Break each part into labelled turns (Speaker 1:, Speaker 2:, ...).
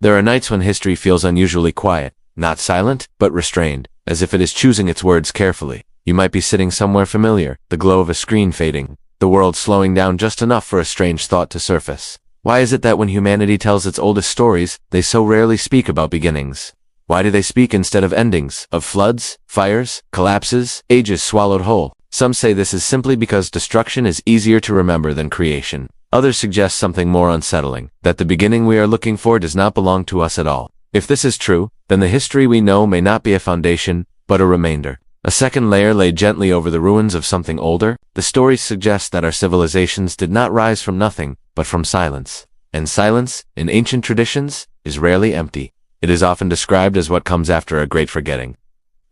Speaker 1: There are nights when history feels unusually quiet, not silent, but restrained, as if it is choosing its words carefully. You might be sitting somewhere familiar, the glow of a screen fading, the world slowing down just enough for a strange thought to surface. Why is it that when humanity tells its oldest stories, they so rarely speak about beginnings? Why do they speak instead of endings, of floods, fires, collapses, ages swallowed whole? Some say this is simply because destruction is easier to remember than creation. Others suggest something more unsettling, that the beginning we are looking for does not belong to us at all. If this is true, then the history we know may not be a foundation, but a remainder. A second layer laid gently over the ruins of something older. The stories suggest that our civilizations did not rise from nothing, but from silence. And silence, in ancient traditions, is rarely empty. It is often described as what comes after a great forgetting.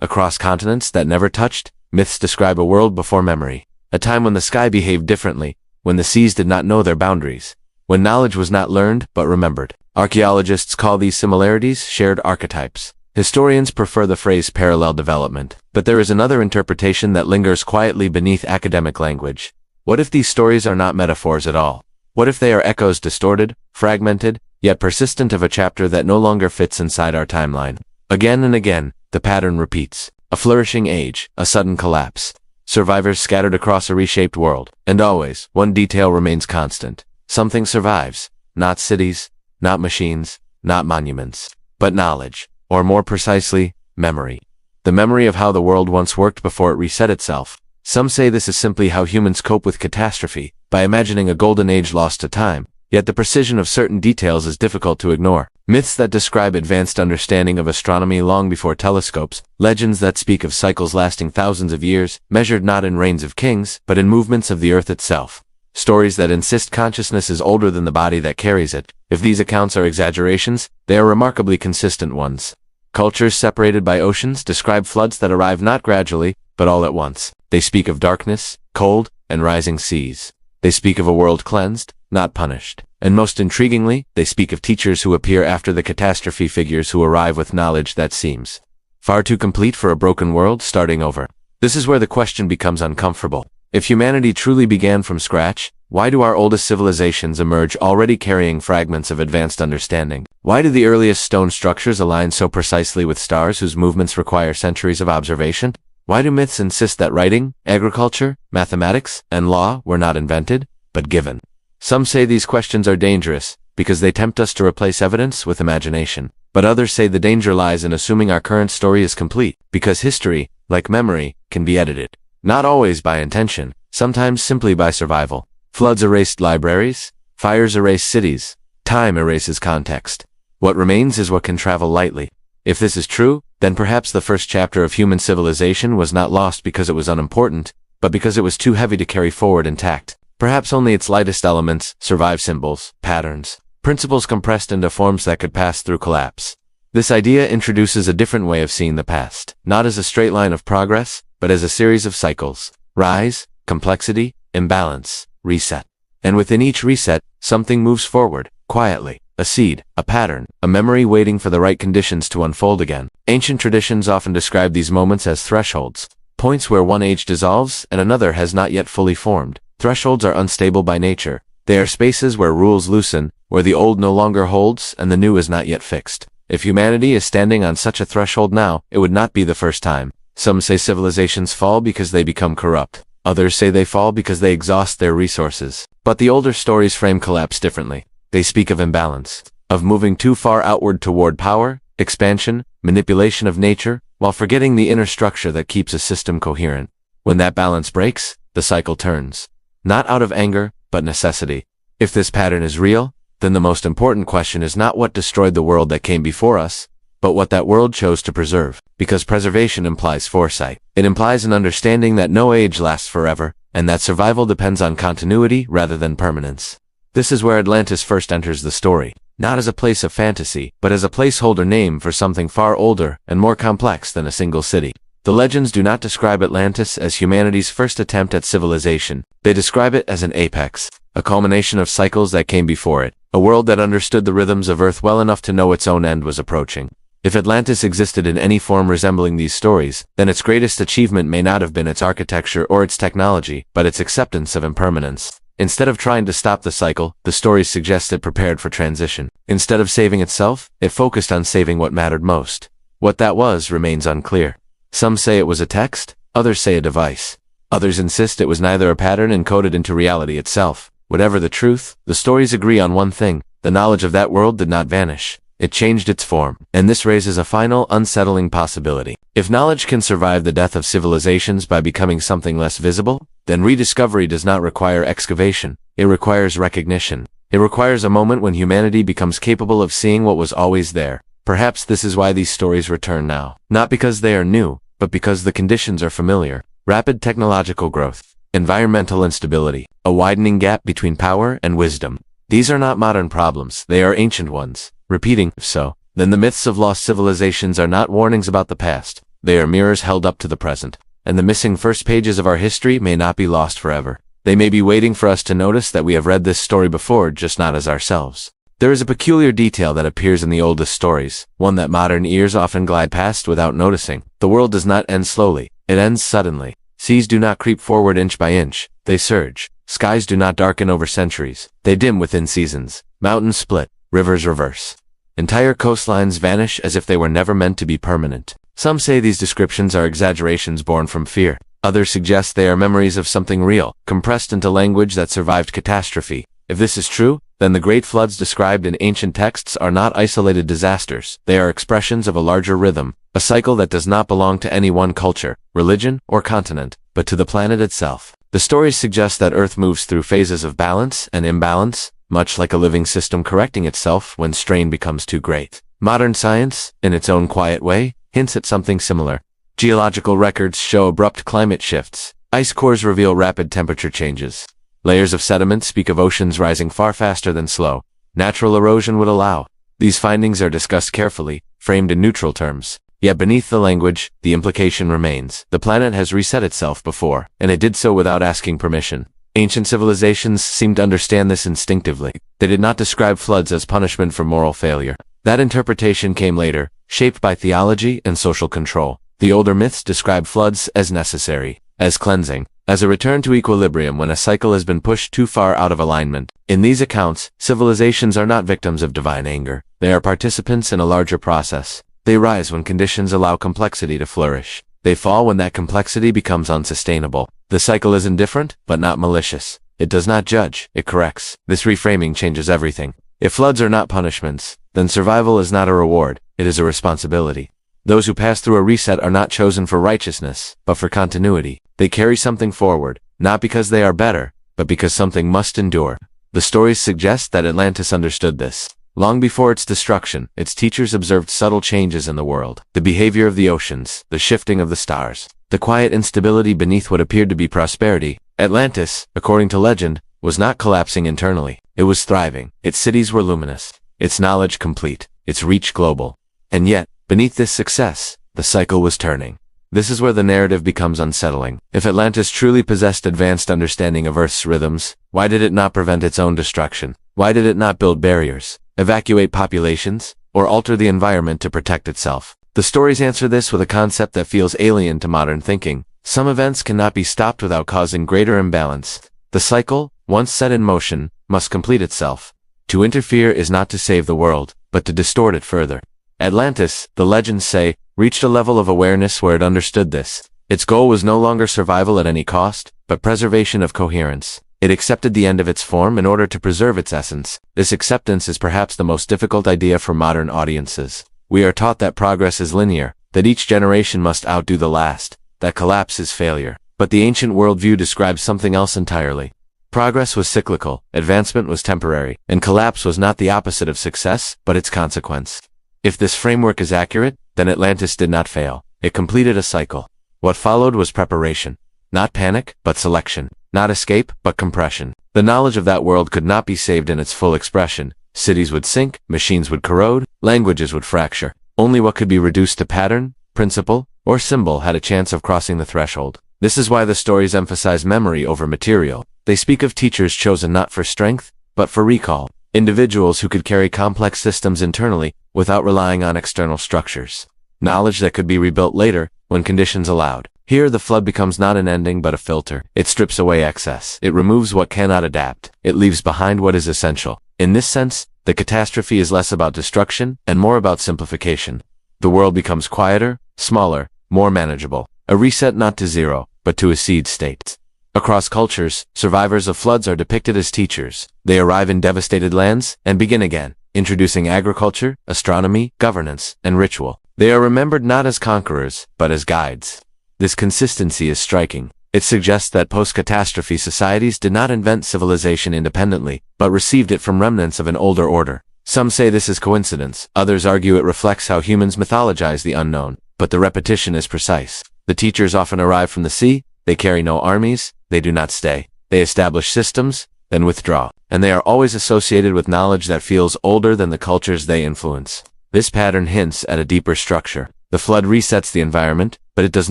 Speaker 1: Across continents that never touched, myths describe a world before memory. A time when the sky behaved differently, when the seas did not know their boundaries, when knowledge was not learned but remembered. Archaeologists call these similarities shared archetypes. Historians prefer the phrase parallel development, but there is another interpretation that lingers quietly beneath academic language. What if these stories are not metaphors at all? What if they are echoes distorted, fragmented, yet persistent of a chapter that no longer fits inside our timeline? Again and again, the pattern repeats. A flourishing age, a sudden collapse, survivors scattered across a reshaped world, and always, one detail remains constant. Something survives, not cities, not machines, not monuments, but knowledge, or more precisely, memory. The memory of how the world once worked before it reset itself. Some say this is simply how humans cope with catastrophe, by imagining a golden age lost to time, yet the precision of certain details is difficult to ignore. Myths that describe advanced understanding of astronomy long before telescopes, legends that speak of cycles lasting thousands of years, measured not in reigns of kings, but in movements of the earth itself. Stories that insist consciousness is older than the body that carries it. If these accounts are exaggerations, they are remarkably consistent ones. Cultures separated by oceans describe floods that arrive not gradually, but all at once. They speak of darkness, cold, and rising seas. They speak of a world cleansed, not punished. And most intriguingly, they speak of teachers who appear after the catastrophe, figures who arrive with knowledge that seems far too complete for a broken world starting over. This is where the question becomes uncomfortable. If humanity truly began from scratch, why do our oldest civilizations emerge already carrying fragments of advanced understanding? Why do the earliest stone structures align so precisely with stars whose movements require centuries of observation? Why do myths insist that writing, agriculture, mathematics, and law were not invented, but given? Some say these questions are dangerous, because they tempt us to replace evidence with imagination. But others say the danger lies in assuming our current story is complete, because history, like memory, can be edited. Not always by intention, sometimes simply by survival. Floods erased libraries, fires erase cities, time erases context. What remains is what can travel lightly. If this is true, then perhaps the first chapter of human civilization was not lost because it was unimportant, but because it was too heavy to carry forward intact. Perhaps only its lightest elements survive: symbols, patterns, principles compressed into forms that could pass through collapse. This idea introduces a different way of seeing the past, not as a straight line of progress, but as a series of cycles: rise, complexity, imbalance, reset. And within each reset, something moves forward, quietly. A seed, a pattern, a memory waiting for the right conditions to unfold again. Ancient traditions often describe these moments as thresholds, points where one age dissolves and another has not yet fully formed. Thresholds are unstable by nature. They are spaces where rules loosen, where the old no longer holds and the new is not yet fixed. If humanity is standing on such a threshold now, it would not be the first time. Some say civilizations fall because they become corrupt. Others say they fall because they exhaust their resources. But the older stories frame collapse differently. They speak of imbalance, of moving too far outward toward power, expansion, manipulation of nature, while forgetting the inner structure that keeps a system coherent. When that balance breaks, the cycle turns. Not out of anger, but necessity. If this pattern is real, then the most important question is not what destroyed the world that came before us, but what that world chose to preserve. Because preservation implies foresight. It implies an understanding that no age lasts forever, and that survival depends on continuity rather than permanence. This is where Atlantis first enters the story, not as a place of fantasy, but as a placeholder name for something far older and more complex than a single city. The legends do not describe Atlantis as humanity's first attempt at civilization. They describe it as an apex, a culmination of cycles that came before it, a world that understood the rhythms of Earth well enough to know its own end was approaching. If Atlantis existed in any form resembling these stories, then its greatest achievement may not have been its architecture or its technology, but its acceptance of impermanence. Instead of trying to stop the cycle, the stories suggest it prepared for transition. Instead of saving itself, it focused on saving what mattered most. What that was remains unclear. Some say it was a text, others say a device. Others insist it was neither a pattern encoded into reality itself. Whatever the truth, the stories agree on one thing: the knowledge of that world did not vanish. It changed its form, and this raises a final, unsettling possibility. If knowledge can survive the death of civilizations by becoming something less visible, then rediscovery does not require excavation. It requires recognition. It requires a moment when humanity becomes capable of seeing what was always there. Perhaps this is why these stories return now. Not because they are new, but because the conditions are familiar. Rapid technological growth, environmental instability, a widening gap between power and wisdom. These are not modern problems, they are ancient ones. Repeating, if so, then the myths of lost civilizations are not warnings about the past. They are mirrors held up to the present. And the missing first pages of our history may not be lost forever. They may be waiting for us to notice that we have read this story before, just not as ourselves. There is a peculiar detail that appears in the oldest stories, one that modern ears often glide past without noticing. The world does not end slowly, it ends suddenly. Seas do not creep forward inch by inch, they surge. Skies do not darken over centuries, they dim within seasons. Mountains split, rivers reverse. Entire coastlines vanish as if they were never meant to be permanent. Some say these descriptions are exaggerations born from fear. Others suggest they are memories of something real, compressed into language that survived catastrophe. If this is true, then the great floods described in ancient texts are not isolated disasters. They are expressions of a larger rhythm, a cycle that does not belong to any one culture, religion, or continent, but to the planet itself. The stories suggest that Earth moves through phases of balance and imbalance, much like a living system correcting itself when strain becomes too great. Modern science, in its own quiet way, hints at something similar. Geological records show abrupt climate shifts. Ice cores reveal rapid temperature changes. Layers of sediment speak of oceans rising far faster than slow. Natural erosion would allow. These findings are discussed carefully, framed in neutral terms. Yet beneath the language, the implication remains. The planet has reset itself before, and it did so without asking permission. Ancient civilizations seemed to understand this instinctively. They did not describe floods as punishment for moral failure. That interpretation came later, shaped by theology and social control. The older myths describe floods as necessary, as cleansing, as a return to equilibrium when a cycle has been pushed too far out of alignment. In these accounts, civilizations are not victims of divine anger. They are participants in a larger process. They rise when conditions allow complexity to flourish. They fall when that complexity becomes unsustainable. The cycle is indifferent, but not malicious. It does not judge, it corrects. This reframing changes everything. If floods are not punishments, then survival is not a reward, it is a responsibility. Those who pass through a reset are not chosen for righteousness, but for continuity. They carry something forward, not because they are better, but because something must endure. The stories suggest that Atlantis understood this. Long before its destruction, its teachers observed subtle changes in the world. The behavior of the oceans, the shifting of the stars, the quiet instability beneath what appeared to be prosperity. Atlantis, according to legend, was not collapsing internally. It was thriving. Its cities were luminous, its knowledge complete, its reach global. And yet, beneath this success, the cycle was turning. This is where the narrative becomes unsettling. If Atlantis truly possessed advanced understanding of Earth's rhythms, why did it not prevent its own destruction? Why did it not build barriers, evacuate populations, or alter the environment to protect itself? The stories answer this with a concept that feels alien to modern thinking. Some events cannot be stopped without causing greater imbalance. The cycle, once set in motion, must complete itself. To interfere is not to save the world, but to distort it further. Atlantis, the legends say, reached a level of awareness where it understood this. Its goal was no longer survival at any cost, but preservation of coherence. It accepted the end of its form in order to preserve its essence. This acceptance is perhaps the most difficult idea for modern audiences. We are taught that progress is linear, that each generation must outdo the last, that collapse is failure. But the ancient worldview describes something else entirely. Progress was cyclical, advancement was temporary, and collapse was not the opposite of success, but its consequence. If this framework is accurate, then Atlantis did not fail. It completed a cycle. What followed was preparation. Not panic, but selection. Not escape, but compression. The knowledge of that world could not be saved in its full expression. Cities would sink, machines would corrode, languages would fracture. Only what could be reduced to pattern, principle, or symbol had a chance of crossing the threshold. This is why the stories emphasize memory over material. They speak of teachers chosen not for strength, but for recall. Individuals who could carry complex systems internally without relying on external structures. Knowledge that could be rebuilt later, when conditions allowed. Here, the flood becomes not an ending but a filter. It strips away excess. It removes what cannot adapt. It leaves behind what is essential. In this sense, the catastrophe is less about destruction and more about simplification. The world becomes quieter, smaller, more manageable. A reset not to zero, but to a seed state. Across cultures, survivors of floods are depicted as teachers. They arrive in devastated lands and begin again, introducing agriculture, astronomy, governance, and ritual. They are remembered not as conquerors, but as guides. This consistency is striking. It suggests that post-catastrophe societies did not invent civilization independently, but received it from remnants of an older order. Some say this is coincidence. Others argue it reflects how humans mythologize the unknown. But the repetition is precise. The teachers often arrive from the sea. They carry no armies. They do not stay. They establish systems, then withdraw. And they are always associated with knowledge that feels older than the cultures they influence. This pattern hints at a deeper structure. The flood resets the environment, but it does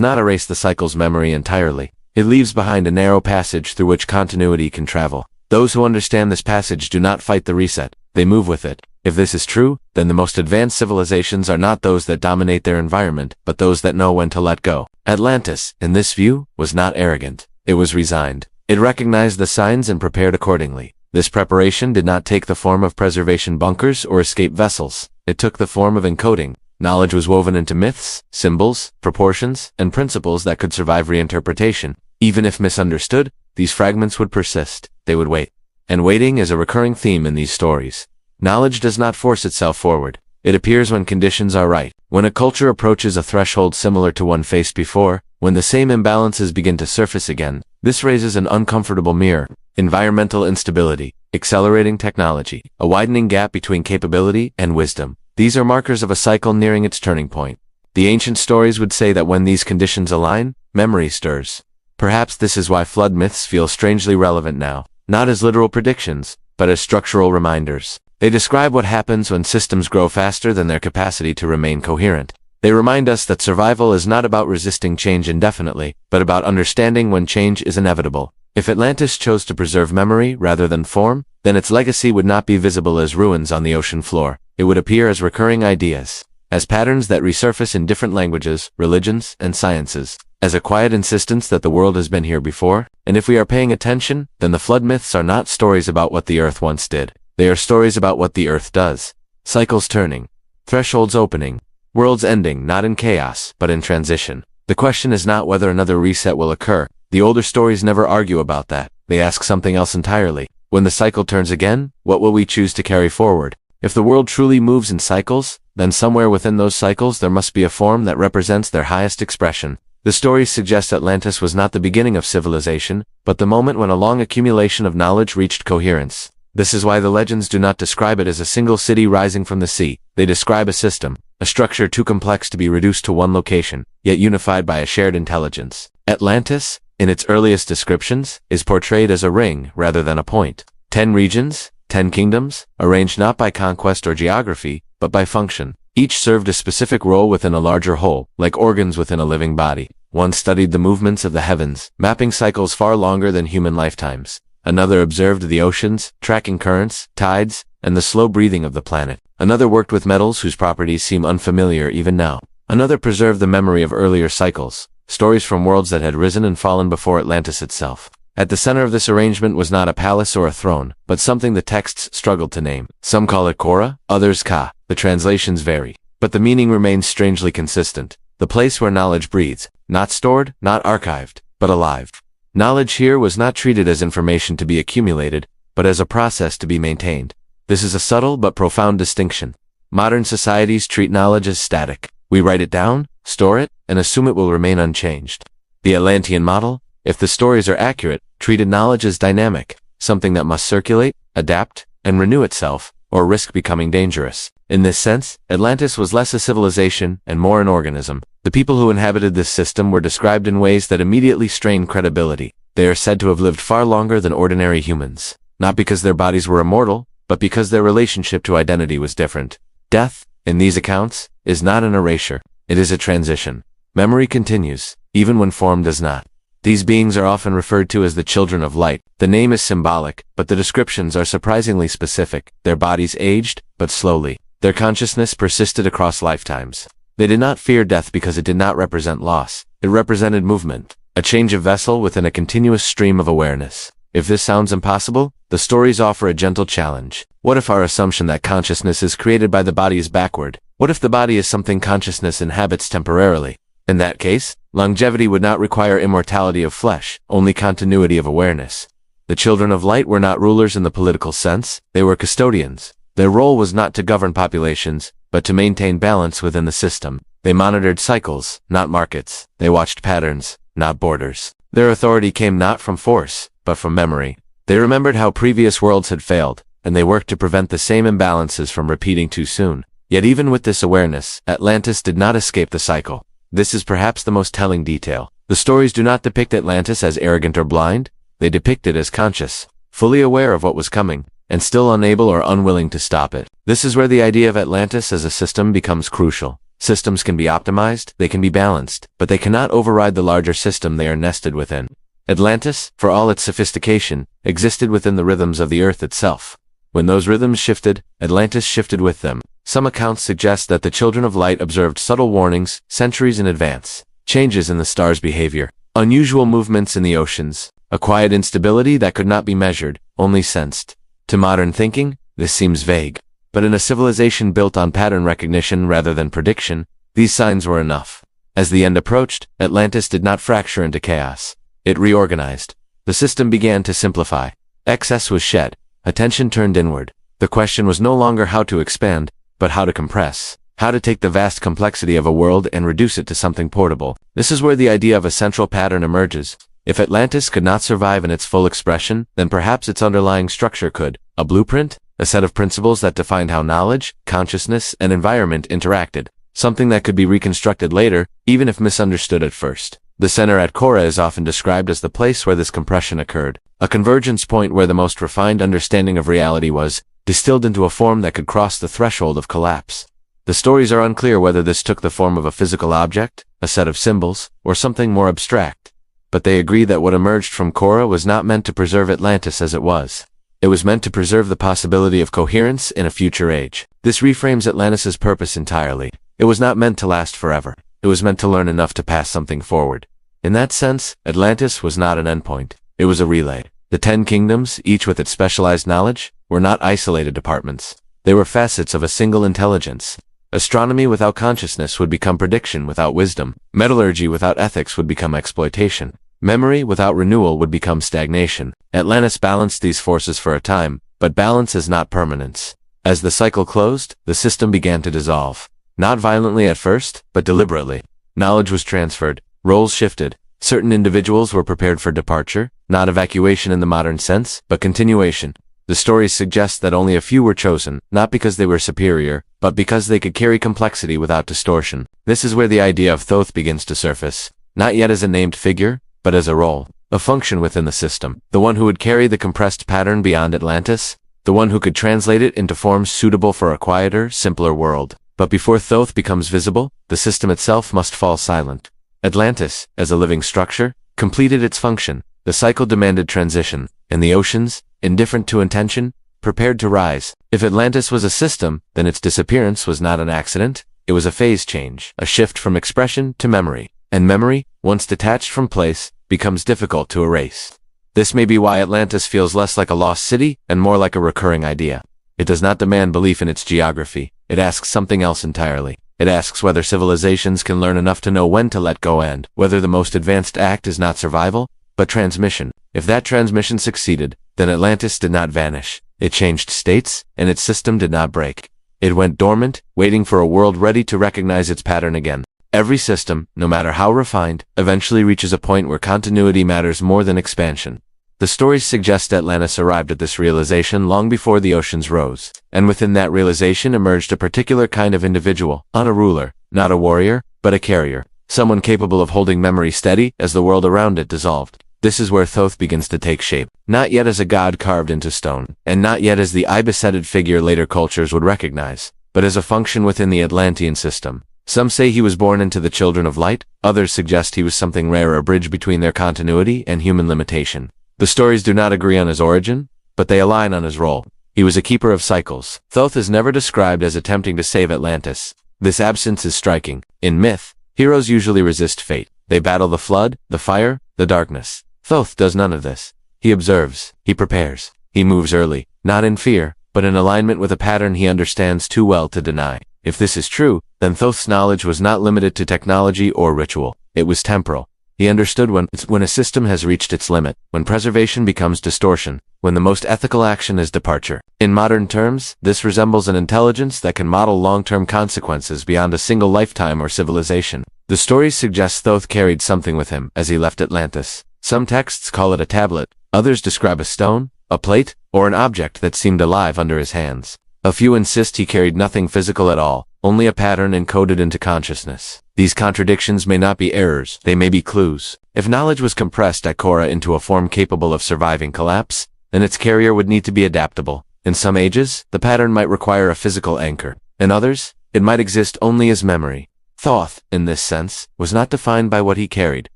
Speaker 1: not erase the cycle's memory entirely. It leaves behind a narrow passage through which continuity can travel. Those who understand this passage do not fight the reset. They move with it. If this is true, then the most advanced civilizations are not those that dominate their environment, but those that know when to let go. Atlantis, in this view, was not arrogant. It was resigned. It recognized the signs and prepared accordingly. This preparation did not take the form of preservation bunkers or escape vessels. It took the form of encoding. Knowledge was woven into myths, symbols, proportions, and principles that could survive reinterpretation. Even if misunderstood, these fragments would persist. They would wait. And waiting is a recurring theme in these stories. Knowledge does not force itself forward. It appears when conditions are right. When a culture approaches a threshold similar to one faced before, when the same imbalances begin to surface again, this raises an uncomfortable mirror. Environmental instability, accelerating technology, a widening gap between capability and wisdom. These are markers of a cycle nearing its turning point. The ancient stories would say that when these conditions align, memory stirs. Perhaps this is why flood myths feel strangely relevant now, not as literal predictions, but as structural reminders. They describe what happens when systems grow faster than their capacity to remain coherent. They remind us that survival is not about resisting change indefinitely, but about understanding when change is inevitable. If Atlantis chose to preserve memory rather than form, then its legacy would not be visible as ruins on the ocean floor. It would appear as recurring ideas, as patterns that resurface in different languages, religions, and sciences, as a quiet insistence that the world has been here before. And if we are paying attention, then the flood myths are not stories about what the earth once did. They are stories about what the earth does. Cycles turning, thresholds opening, worlds ending not in chaos, but in transition. The question is not whether another reset will occur. The older stories never argue about that. They ask something else entirely. When the cycle turns again, what will we choose to carry forward? If the world truly moves in cycles, then somewhere within those cycles there must be a form that represents their highest expression. The stories suggest Atlantis was not the beginning of civilization, but the moment when a long accumulation of knowledge reached coherence. This is why the legends do not describe it as a single city rising from the sea. They describe a system, a structure too complex to be reduced to one location, yet unified by a shared intelligence. Atlantis, in its earliest descriptions, is portrayed as a ring rather than a point. 10 regions, 10 kingdoms, arranged not by conquest or geography, but by function. Each served a specific role within a larger whole, like organs within a living body. One studied the movements of the heavens, mapping cycles far longer than human lifetimes. Another observed the oceans, tracking currents, tides, and the slow breathing of the planet. Another worked with metals whose properties seem unfamiliar even now. Another preserved the memory of earlier cycles, stories from worlds that had risen and fallen before Atlantis itself. At the center of this arrangement was not a palace or a throne, but something the texts struggled to name. Some call it Korra, others Ka. The translations vary, but the meaning remains strangely consistent. The place where knowledge breathes, not stored, not archived, but alive. Knowledge here was not treated as information to be accumulated, but as a process to be maintained. This is a subtle but profound distinction. Modern societies treat knowledge as static. We write it down, store it, and assume it will remain unchanged. The Atlantean model, if the stories are accurate, treated knowledge as dynamic, something that must circulate, adapt, and renew itself, or risk becoming dangerous. In this sense, Atlantis was less a civilization and more an organism. The people who inhabited this system were described in ways that immediately strained credibility. They are said to have lived far longer than ordinary humans, not because their bodies were immortal, but because their relationship to identity was different. Death, in these accounts, is not an erasure. It is a transition. Memory continues, even when form does not. These beings are often referred to as the children of light. The name is symbolic, but the descriptions are surprisingly specific. Their bodies aged, but slowly. Their consciousness persisted across lifetimes. They did not fear death because it did not represent loss. It represented movement, a change of vessel within a continuous stream of awareness. If this sounds impossible, the stories offer a gentle challenge. What if our assumption that consciousness is created by the body is backward? What if the body is something consciousness inhabits temporarily? In that case, longevity would not require immortality of flesh, only continuity of awareness. The children of light were not rulers in the political sense, they were custodians. Their role was not to govern populations, but to maintain balance within the system. They monitored cycles, not markets. They watched patterns, not borders. Their authority came not from force, but from memory. They remembered how previous worlds had failed, and they worked to prevent the same imbalances from repeating too soon. Yet even with this awareness, Atlantis did not escape the cycle. This is perhaps the most telling detail. The stories do not depict Atlantis as arrogant or blind. They depict it as conscious, fully aware of what was coming, and still unable or unwilling to stop it. This is where the idea of Atlantis as a system becomes crucial. Systems can be optimized, they can be balanced, but they cannot override the larger system they are nested within. Atlantis, for all its sophistication, existed within the rhythms of the earth itself. When those rhythms shifted, Atlantis shifted with them. Some accounts suggest that the children of light observed subtle warnings, centuries in advance. Changes in the stars' behavior, unusual movements in the oceans, a quiet instability that could not be measured, only sensed. To modern thinking, this seems vague. But in a civilization built on pattern recognition rather than prediction, these signs were enough. As the end approached, Atlantis did not fracture into chaos. It reorganized. The system began to simplify. Excess was shed. Attention turned inward. The question was no longer how to expand, but how to compress. How to take the vast complexity of a world and reduce it to something portable. This is where the idea of a central pattern emerges. If Atlantis could not survive in its full expression, then perhaps its underlying structure could. A blueprint? A set of principles that defined how knowledge, consciousness, and environment interacted. Something that could be reconstructed later, even if misunderstood at first. The center at Kora is often described as the place where this compression occurred. A convergence point where the most refined understanding of reality was distilled into a form that could cross the threshold of collapse. The stories are unclear whether this took the form of a physical object, a set of symbols, or something more abstract. But they agree that what emerged from Kora was not meant to preserve Atlantis as it was. It was meant to preserve the possibility of coherence in a future age. This reframes Atlantis's purpose entirely. It was not meant to last forever. It was meant to learn enough to pass something forward. In that sense, Atlantis was not an endpoint. It was a relay. The 10 kingdoms, each with its specialized knowledge, were not isolated departments. They were facets of a single intelligence. Astronomy without consciousness would become prediction without wisdom. Metallurgy without ethics would become exploitation. Memory without renewal would become stagnation. Atlantis balanced these forces for a time, but balance is not permanence. As the cycle closed, the system began to dissolve. Not violently at first, but deliberately. Knowledge was transferred, roles shifted. Certain individuals were prepared for departure, not evacuation in the modern sense, but continuation. The stories suggest that only a few were chosen, not because they were superior, but because they could carry complexity without distortion. This is where the idea of Thoth begins to surface, not yet as a named figure, but as a role, a function within the system. The one who would carry the compressed pattern beyond Atlantis, the one who could translate it into forms suitable for a quieter, simpler world. But before Thoth becomes visible, the system itself must fall silent. Atlantis, as a living structure, completed its function. The cycle demanded transition, and the oceans, indifferent to intention, prepared to rise. If Atlantis was a system, then its disappearance was not an accident. It was a phase change, a shift from expression to memory. And memory, once detached from place, becomes difficult to erase. This may be why Atlantis feels less like a lost city and more like a recurring idea. It does not demand belief in its geography. It asks something else entirely. It asks whether civilizations can learn enough to know when to let go and whether the most advanced act is not survival, but transmission. If that transmission succeeded, then Atlantis did not vanish. It changed states, and its system did not break. It went dormant, waiting for a world ready to recognize its pattern again. Every system, no matter how refined, eventually reaches a point where continuity matters more than expansion. The stories suggest Atlantis arrived at this realization long before the oceans rose, and within that realization emerged a particular kind of individual, not a ruler, not a warrior, but a carrier, someone capable of holding memory steady as the world around it dissolved. This is where Thoth begins to take shape, not yet as a god carved into stone, and not yet as the ibis-headed figure later cultures would recognize, but as a function within the Atlantean system. Some say he was born into the children of light, others suggest he was something rare, a bridge between their continuity and human limitation. The stories do not agree on his origin, but they align on his role. He was a keeper of cycles. Thoth is never described as attempting to save Atlantis. This absence is striking. In myth, heroes usually resist fate. They battle the flood, the fire, the darkness. Thoth does none of this. He observes, he prepares, he moves early, not in fear, but in alignment with a pattern he understands too well to deny. If this is true, then Thoth's knowledge was not limited to technology or ritual. It was temporal. He understood when a system has reached its limit, when preservation becomes distortion, when the most ethical action is departure. In modern terms, this resembles an intelligence that can model long-term consequences beyond a single lifetime or civilization. The stories suggest Thoth carried something with him as he left Atlantis. Some texts call it a tablet, others describe a stone, a plate, or an object that seemed alive under his hands. A few insist he carried nothing physical at all, only a pattern encoded into consciousness. These contradictions may not be errors, they may be clues. If knowledge was compressed at Korra into a form capable of surviving collapse, then its carrier would need to be adaptable. In some ages, the pattern might require a physical anchor. In others, it might exist only as memory. Thoth, in this sense, was not defined by what he carried,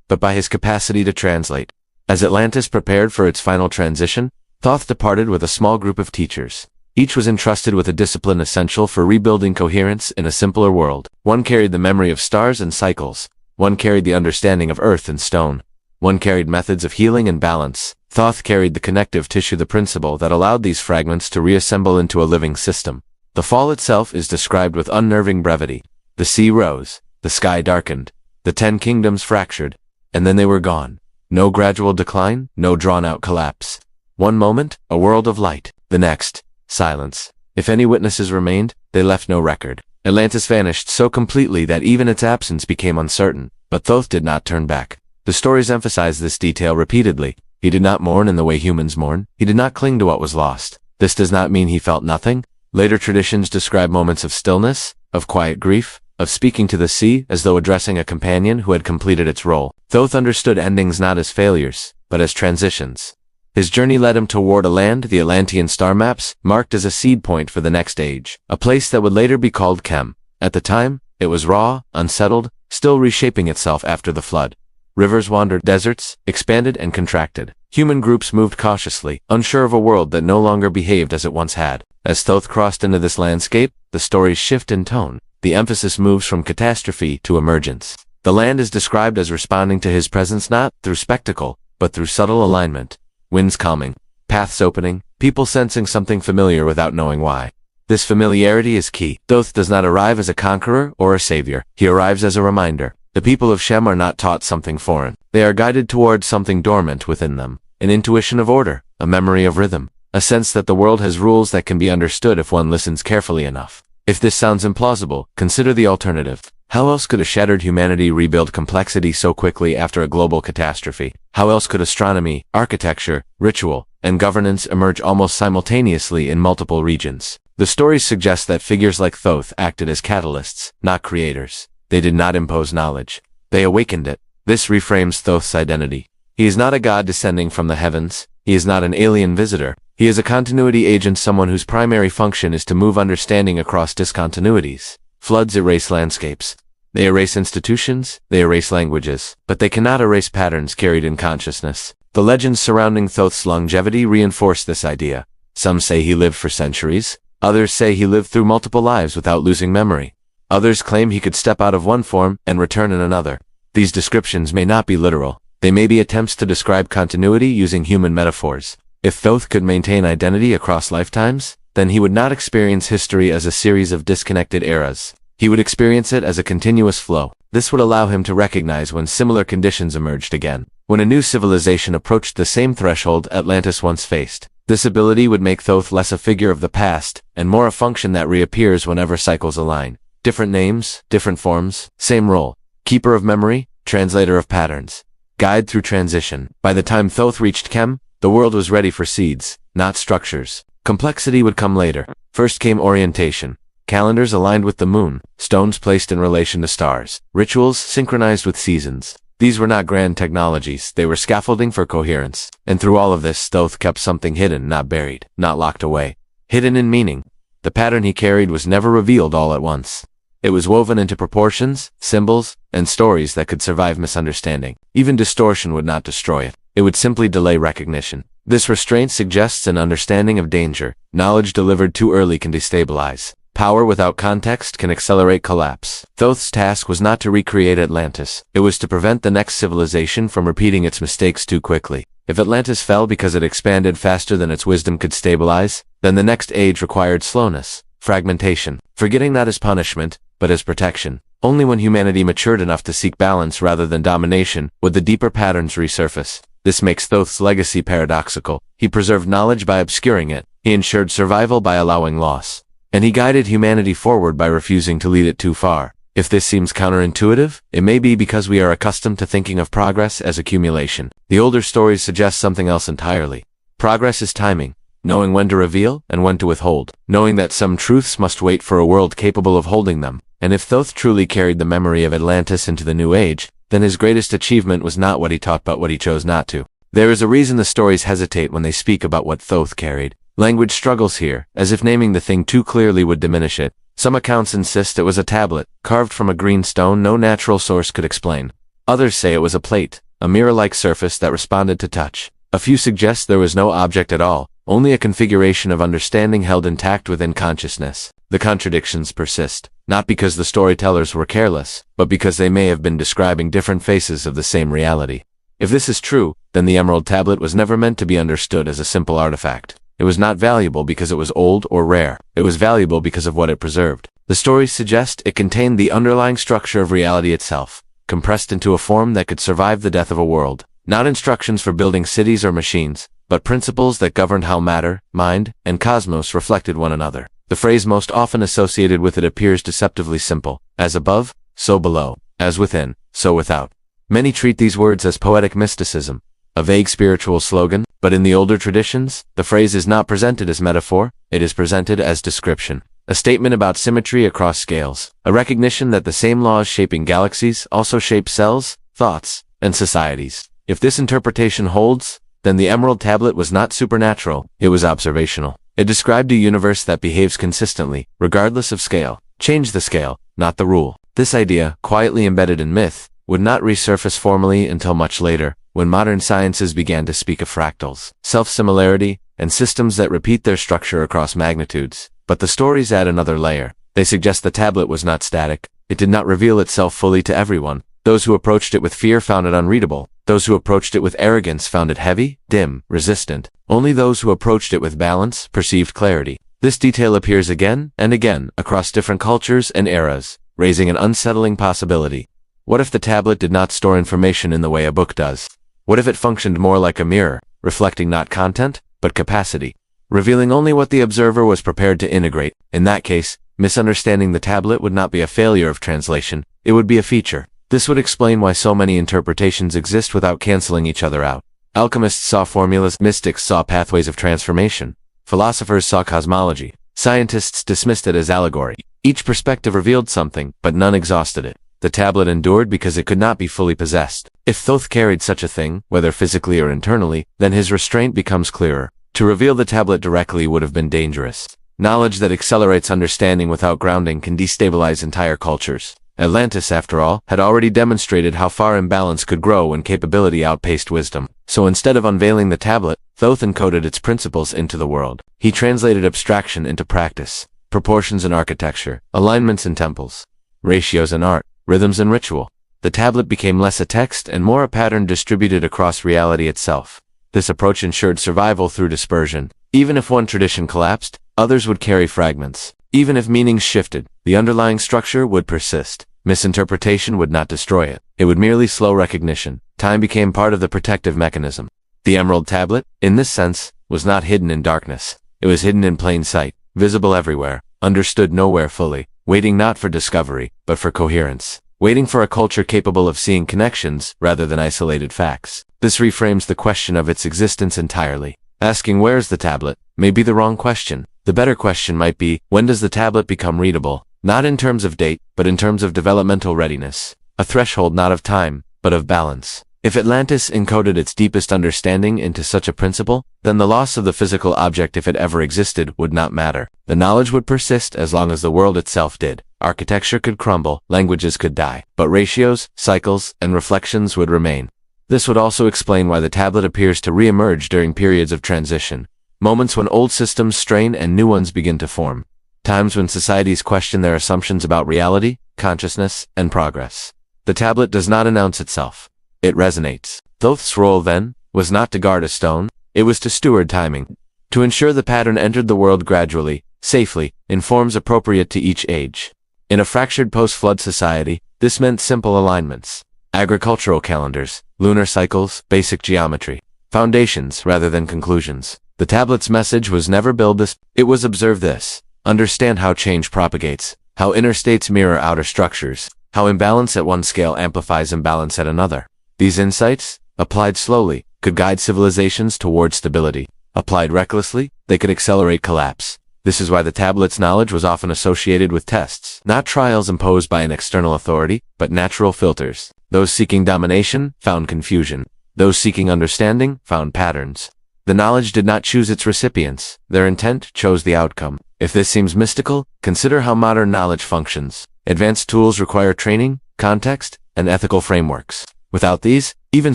Speaker 1: but by his capacity to translate. As Atlantis prepared for its final transition, Thoth departed with a small group of teachers. Each was entrusted with a discipline essential for rebuilding coherence in a simpler world. One carried the memory of stars and cycles. One carried the understanding of earth and stone. One carried methods of healing and balance. Thoth carried the connective tissue, the principle that allowed these fragments to reassemble into a living system. The fall itself is described with unnerving brevity. The sea rose, the sky darkened, the 10 kingdoms fractured, and then they were gone. No gradual decline, no drawn-out collapse. One moment, a world of light. The next, silence. If any witnesses remained, they left no record. Atlantis vanished so completely that even its absence became uncertain, but Thoth did not turn back. The stories emphasize this detail repeatedly. He did not mourn in the way humans mourn. He did not cling to what was lost. This does not mean he felt nothing. Later traditions describe moments of stillness, of quiet grief, of speaking to the sea as though addressing a companion who had completed its role. Thoth understood endings not as failures, but as transitions. His journey led him toward a land the Atlantean star maps marked as a seed point for the next age, a place that would later be called Chem. At the time, it was raw, unsettled, still reshaping itself after the flood. Rivers wandered, deserts expanded and contracted. Human groups moved cautiously, unsure of a world that no longer behaved as it once had. As Thoth crossed into this landscape, the stories shift in tone. The emphasis moves from catastrophe to emergence. The land is described as responding to his presence not through spectacle, but through subtle alignment. Winds calming, paths opening, people sensing something familiar without knowing why. This familiarity is key. Thoth does not arrive as a conqueror or a savior. He arrives as a reminder. The people of Shem are not taught something foreign. They are guided towards something dormant within them. An intuition of order, a memory of rhythm, a sense that the world has rules that can be understood if one listens carefully enough. If this sounds implausible, consider the alternative. How else could a shattered humanity rebuild complexity so quickly after a global catastrophe? How else could astronomy, architecture, ritual, and governance emerge almost simultaneously in multiple regions? The stories suggest that figures like Thoth acted as catalysts, not creators. They did not impose knowledge. They awakened it. This reframes Thoth's identity. He is not a god descending from the heavens. He is not an alien visitor. He is a continuity agent, someone whose primary function is to move understanding across discontinuities. Floods erase landscapes. They erase institutions, they erase languages, but they cannot erase patterns carried in consciousness. The legends surrounding Thoth's longevity reinforce this idea. Some say he lived for centuries. Others say he lived through multiple lives without losing memory. Others claim he could step out of one form and return in another. These descriptions may not be literal. They may be attempts to describe continuity using human metaphors. If Thoth could maintain identity across lifetimes, then he would not experience history as a series of disconnected eras. He would experience it as a continuous flow. This would allow him to recognize when similar conditions emerged again, when a new civilization approached the same threshold Atlantis once faced. This ability would make Thoth less a figure of the past, and more a function that reappears whenever cycles align. Different names, different forms, same role. Keeper of memory, translator of patterns. Guide through transition. By the time Thoth reached Chem, the world was ready for seeds, not structures. Complexity would come later. First came orientation. Calendars aligned with the moon, stones placed in relation to stars, rituals synchronized with seasons. These were not grand technologies, they were scaffolding for coherence. And through all of this, Thoth kept something hidden, not buried, not locked away. Hidden in meaning. The pattern he carried was never revealed all at once. It was woven into proportions, symbols, and stories that could survive misunderstanding. Even distortion would not destroy it. It would simply delay recognition. This restraint suggests an understanding of danger. Knowledge delivered too early can destabilize. Power without context can accelerate collapse. Thoth's task was not to recreate Atlantis. It was to prevent the next civilization from repeating its mistakes too quickly. If Atlantis fell because it expanded faster than its wisdom could stabilize, then the next age required slowness, fragmentation, forgetting not as punishment, but as protection. Only when humanity matured enough to seek balance rather than domination would the deeper patterns resurface. This makes Thoth's legacy paradoxical. He preserved knowledge by obscuring it. He ensured survival by allowing loss. And he guided humanity forward by refusing to lead it too far. If this seems counterintuitive, it may be because we are accustomed to thinking of progress as accumulation. The older stories suggest something else entirely. Progress is timing, knowing when to reveal and when to withhold, knowing that some truths must wait for a world capable of holding them. And if Thoth truly carried the memory of Atlantis into the new age, then his greatest achievement was not what he taught but what he chose not to. There is a reason the stories hesitate when they speak about what Thoth carried. Language struggles here, as if naming the thing too clearly would diminish it. Some accounts insist it was a tablet, carved from a green stone no natural source could explain. Others say it was a plate, a mirror-like surface that responded to touch. A few suggest there was no object at all, only a configuration of understanding held intact within consciousness. The contradictions persist, not because the storytellers were careless, but because they may have been describing different faces of the same reality. If this is true, then the Emerald Tablet was never meant to be understood as a simple artifact. It was not valuable because it was old or rare. It was valuable because of what it preserved. The stories suggest it contained the underlying structure of reality itself, compressed into a form that could survive the death of a world. Not instructions for building cities or machines, but principles that governed how matter, mind, and cosmos reflected one another. The phrase most often associated with it appears deceptively simple. As above, so below. As within, so without. Many treat these words as poetic mysticism, a vague spiritual slogan, but in the older traditions, the phrase is not presented as metaphor, it is presented as description. A statement about symmetry across scales, a recognition that the same laws shaping galaxies also shape cells, thoughts, and societies. If this interpretation holds, then the Emerald Tablet was not supernatural, it was observational. It described a universe that behaves consistently, regardless of scale. Change the scale, not the rule. This idea, quietly embedded in myth, would not resurface formally until much later, when modern sciences began to speak of fractals, self-similarity, and systems that repeat their structure across magnitudes. But the stories add another layer. They suggest the tablet was not static. It did not reveal itself fully to everyone. Those who approached it with fear found it unreadable. Those who approached it with arrogance found it heavy, dim, resistant. Only those who approached it with balance perceived clarity. This detail appears again and again across different cultures and eras, raising an unsettling possibility. What if the tablet did not store information in the way a book does? What if it functioned more like a mirror, reflecting not content, but capacity, revealing only what the observer was prepared to integrate? In that case, misunderstanding the tablet would not be a failure of translation, it would be a feature. This would explain why so many interpretations exist without canceling each other out. Alchemists saw formulas, mystics saw pathways of transformation, philosophers saw cosmology, scientists dismissed it as allegory. Each perspective revealed something, but none exhausted it. The tablet endured because it could not be fully possessed. If Thoth carried such a thing, whether physically or internally, then his restraint becomes clearer. To reveal the tablet directly would have been dangerous. Knowledge that accelerates understanding without grounding can destabilize entire cultures. Atlantis, after all, had already demonstrated how far imbalance could grow when capability outpaced wisdom. So instead of unveiling the tablet, Thoth encoded its principles into the world. He translated abstraction into practice, proportions in architecture, alignments in temples, ratios in art, rhythms in ritual. The tablet became less a text and more a pattern distributed across reality itself. This approach ensured survival through dispersion. Even if one tradition collapsed, others would carry fragments. Even if meanings shifted, the underlying structure would persist. Misinterpretation would not destroy it. It would merely slow recognition. Time became part of the protective mechanism. The Emerald Tablet, in this sense, was not hidden in darkness. It was hidden in plain sight, visible everywhere, understood nowhere fully, waiting not for discovery, but for coherence. Waiting for a culture capable of seeing connections rather than isolated facts. This reframes the question of its existence entirely. Asking where's the tablet may be the wrong question. The better question might be, when does the tablet become readable? Not in terms of date, but in terms of developmental readiness. A threshold not of time, but of balance. If Atlantis encoded its deepest understanding into such a principle, then the loss of the physical object, if it ever existed, would not matter. The knowledge would persist as long as the world itself did. Architecture could crumble, languages could die, but ratios, cycles, and reflections would remain. This would also explain why the tablet appears to re-emerge during periods of transition, moments when old systems strain and new ones begin to form. times when societies question their assumptions about reality, consciousness, and progress. The tablet does not announce itself. It resonates. Thoth's role, then, was not to guard a stone, it was to steward timing, to ensure the pattern entered the world gradually, safely, in forms appropriate to each age. In a fractured post-flood society, this meant simple alignments, agricultural calendars, lunar cycles, basic geometry, foundations rather than conclusions. The tablet's message was never build this, it was observe this, understand how change propagates, how inner states mirror outer structures, how imbalance at one scale amplifies imbalance at another. These insights, applied slowly, could guide civilizations toward stability. Applied recklessly, they could accelerate collapse. This is why the tablet's knowledge was often associated with tests, not trials imposed by an external authority, but natural filters. Those seeking domination found confusion. Those seeking understanding found patterns. The knowledge did not choose its recipients, their intent chose the outcome. If this seems mystical, consider how modern knowledge functions. Advanced tools require training, context, and ethical frameworks. Without these, even